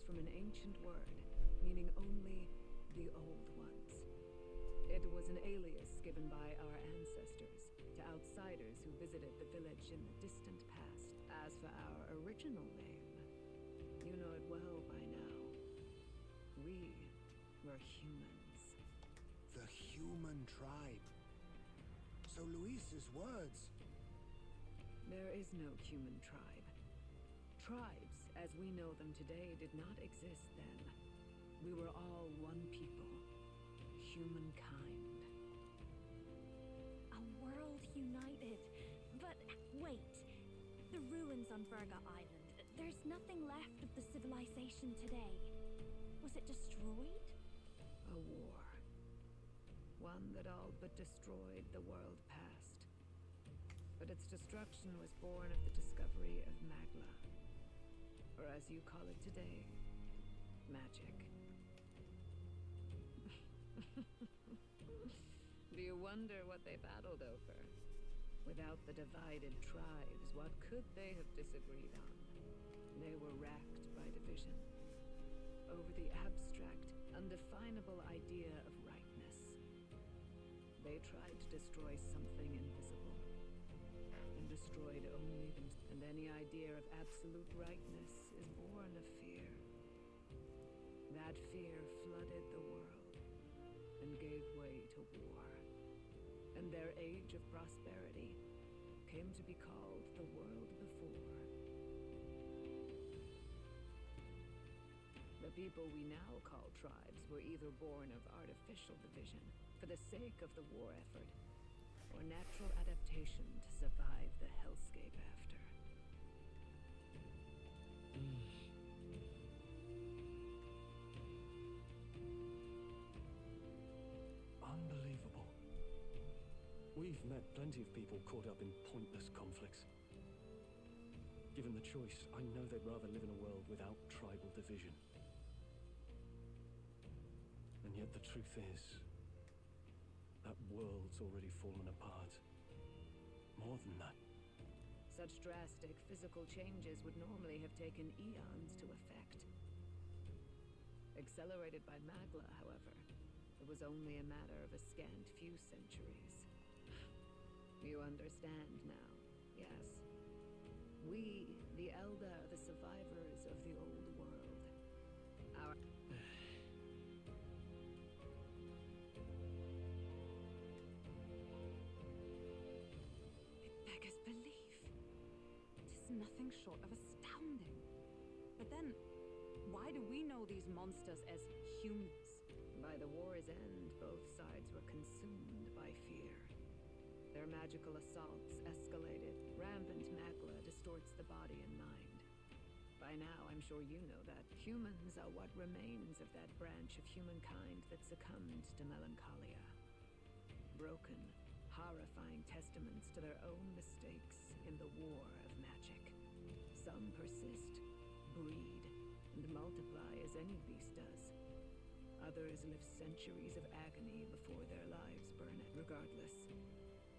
From an ancient word, meaning only the old ones. It was an alias given by our ancestors to outsiders who visited the village in the distant past. As for our original name, you know it well by now. We were humans. The human tribe. So Luis's words. There is no human tribe. Tribes, as we know them today, did not exist then. We were all one people. Humankind. A world united. But wait. The ruins on Virga Island. There's nothing left of the civilization today. Was it destroyed? A war. One that all but destroyed the world past. But its destruction was born of the discovery of Magla. Or as you call it today, magic. Do you wonder what they battled over? Without the divided tribes, what could they have disagreed on? They were act by division, over the abstract, undefinable idea of rightness. They tried to destroy something invisible, and destroyed only them. And any idea of absolute rightness is born of fear. That fear flooded the world and gave way to war. And their age of prosperity came to be called the world before. The people we now call tribes were either born of artificial division for the sake of the war effort, or natural adaptation to survive the hellscape after. Unbelievable. We've met plenty of people caught up in pointless conflicts. Given the choice, I know they'd rather live in a world without tribal division. And yet the truth is, that world's already fallen apart. More than that. Such drastic physical changes would normally have taken eons to effect. Accelerated by Magla, however, it was only a matter of a scant few centuries. You understand now, yes? We, the Elder, are the survivors of the old world. Our... It beggars belief. It is nothing short of astounding. But then, why do we know these monsters as humans? By the war's end, both sides were consumed by fear. Their magical assaults escalated. Rampant Magla distorts the body and mind. By now, I'm sure you know that humans are what remains of that branch of humankind that succumbed to melancholia. Broken, horrifying testaments to their own mistakes in the war of magic. Some persist, breed, and multiply as any beast does. Others live centuries of agony before their lives burn out. Regardless,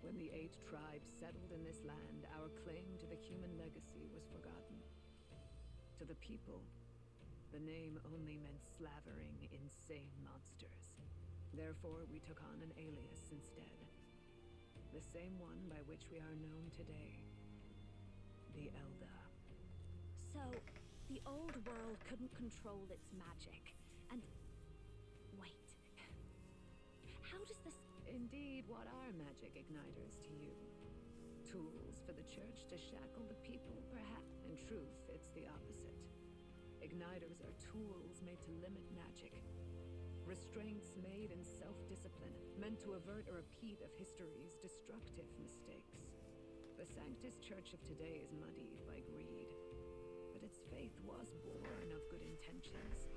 when the 8 tribes settled in this land, our claim to the human legacy was forgotten. To the people, the name only meant slavering, insane monsters. Therefore, we took on an alias instead. The same one by which we are known today. The Elder. So, the old world couldn't control its magic, and... Wait. How does this... Indeed, what are magic igniters to you? Tools for the church to shackle the people, perhaps? In truth, it's the opposite. Igniters are tools made to limit magic. Restraints made in self-discipline, meant to avert a repeat of history's destructive mistakes. The Sanctus Church of today is muddied by greed, but its faith was born of good intentions.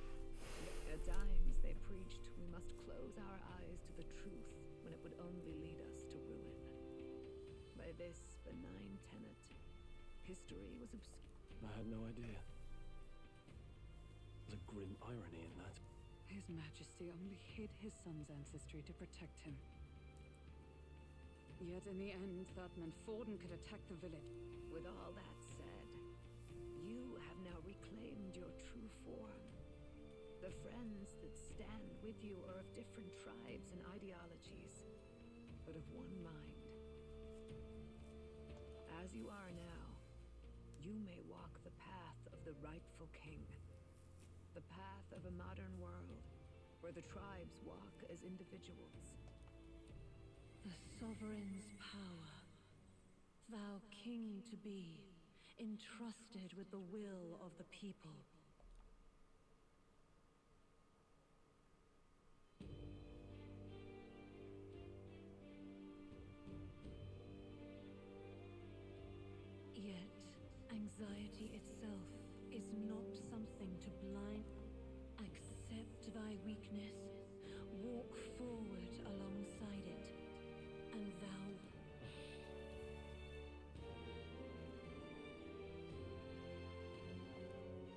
At times, they preached we must close our eyes to the truth when it would only lead us to ruin. By this benign tenet, history was I had no idea. There's a grim irony in that. His Majesty only hid his son's ancestry to protect him. Yet in the end, that meant Forden could attack the village. With all that said, you have now reclaimed your true form. The friends that stand with you are of different tribes and ideologies, but of one mind. As you are now, you may walk the path of the rightful king. The path of a modern world, where the tribes walk as individuals. The sovereign's power, thou king to be, entrusted with the will of the people. Yet, anxiety itself is not something to blind. Accept thy weakness, walk forward alongside it, and thou...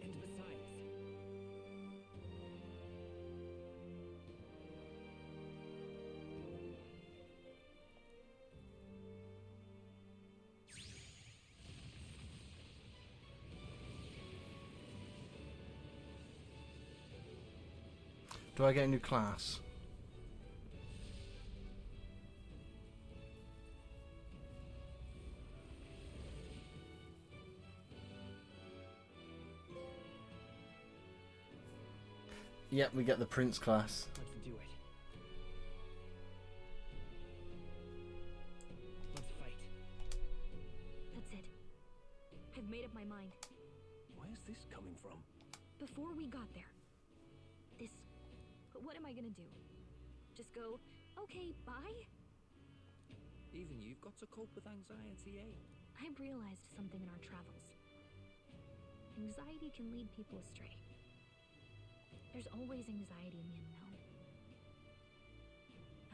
And besides... Do I get a new class? Yep, we get the Prince class. Let's do it. Let's fight. That's it. I've made up my mind. Where's this coming from? Before we got there. But what am I gonna do? Just go, okay, bye? Even you've got to cope with anxiety, eh? I realized something in our travels. Anxiety can lead people astray. There's always anxiety in the unknown.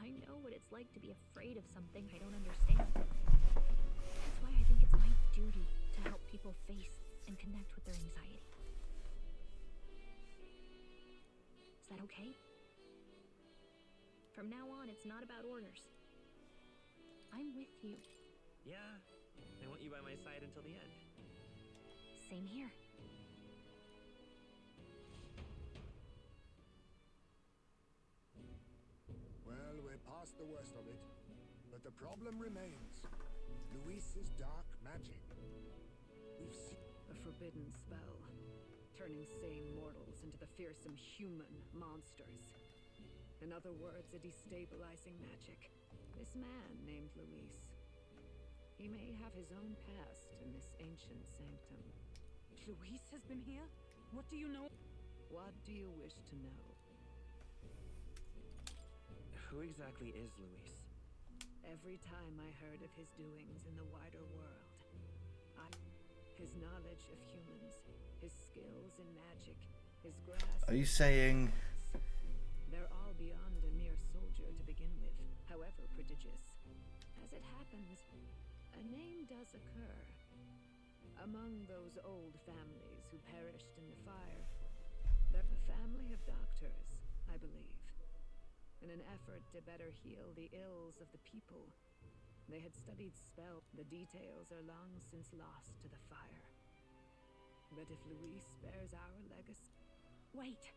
I know what it's like to be afraid of something I don't understand. That's why I think it's my duty to help people face and connect with their anxiety. Is that okay? From now on, it's not about orders. I'm with you. Yeah, I want you by my side until the end. Same here. Well, we're past the worst of it. But the problem remains. Luis's dark magic. We've seen A forbidden spell, turning sane mortals into the fearsome human monsters. In other words, a destabilizing magic. This man named Luis. He may have his own past in this ancient sanctum. Luis has been here? What do you know? What do you wish to know? Who exactly is Luis? Every time I heard of his doings in the wider world, his knowledge of humans, his skills in magic, his grasp... Are you saying... They're all beyond a mere soldier to begin with, however prodigious. As it happens, a name does occur. Among those old families who perished in the fire, they're a family of doctors, I believe. In an effort to better heal the ills of the people, they had studied spell. The details are long since lost to the fire. But if Luis bears our legacy... Wait.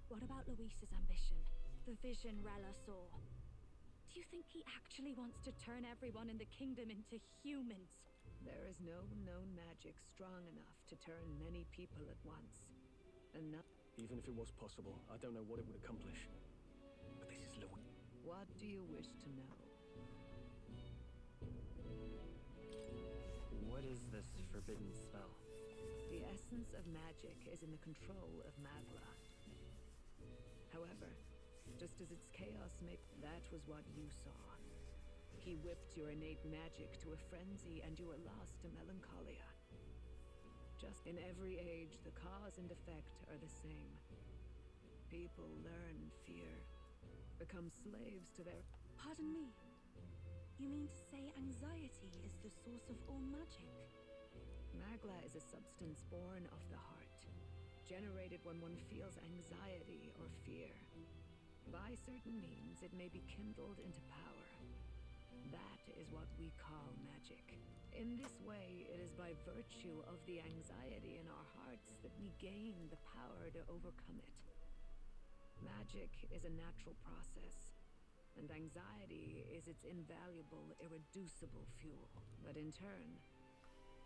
What about Luis's ambition? The vision Rella saw. Do you think he actually wants to turn everyone in the kingdom into humans? There is no known magic strong enough to turn many people at once. Enough. Even if it was possible, I don't know what it would accomplish. But this is Louis. What do you wish to know? What is this forbidden spell? The essence of magic is in the control of Magla. However, just as its chaos that was what you saw. He whipped your innate magic to a frenzy and you were lost to melancholia. Just in every age, the cause and effect are the same. People learn fear, become slaves to their... Pardon me. You mean to say anxiety is the source of all magic? Magla is a substance born of the heart, generated when one feels anxiety or fear. By certain means, it may be kindled into power. That is what we call magic. In this way, it is by virtue of the anxiety in our hearts that we gain the power to overcome it. Magic is a natural process, and anxiety is its invaluable, irreducible fuel. But in turn,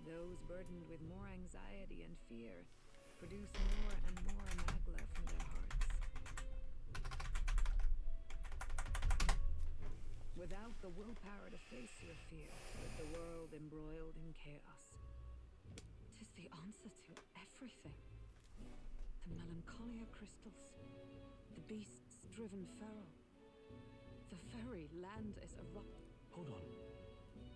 those burdened with more anxiety and fear produce more and more magla from their hearts. Without the willpower to face your fear, with the world embroiled in chaos. Tis the answer to everything. The melancholia crystals, the beasts driven feral. The very land is erupt. Hold on.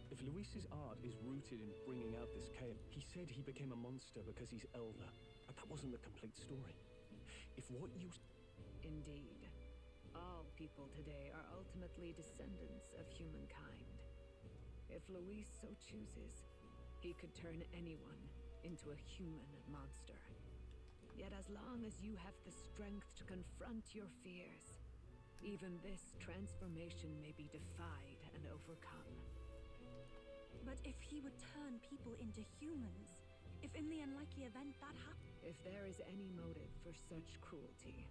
If Luis's art is rooted in bringing out this chaos, he said he became a monster because he's elder, but that wasn't the complete story. If what you... Indeed. All people today are ultimately descendants of humankind. If Luis so chooses, he could turn anyone into a human monster. Yet as long as you have the strength to confront your fears, even this transformation may be defied and overcome. But if he would turn people into humans, if in the unlikely event that happened... If there is any motive for such cruelty,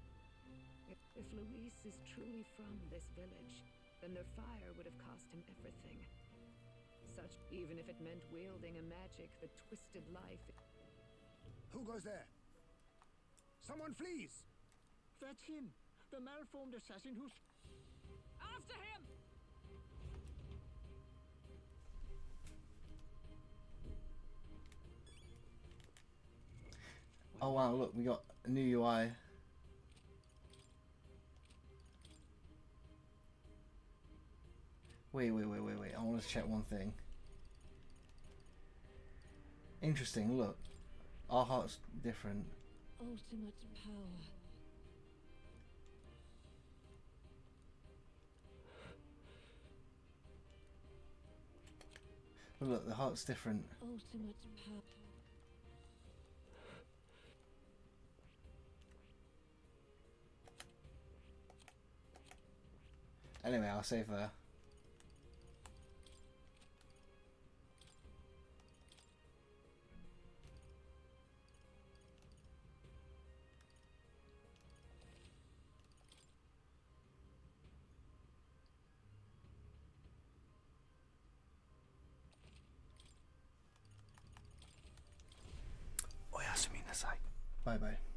If Luis is truly from this village, then their fire would have cost him everything. Such, even if it meant wielding a magic that twisted life. Who goes there? Someone flees! That's him, the malformed assassin who's... After him! Oh wow, look, we got a new UI. Wait. I want to check one thing. Interesting, look. Our heart's different. Ultimate power. Look, the heart's different. Ultimate power. Anyway, I'll save there. Bye bye.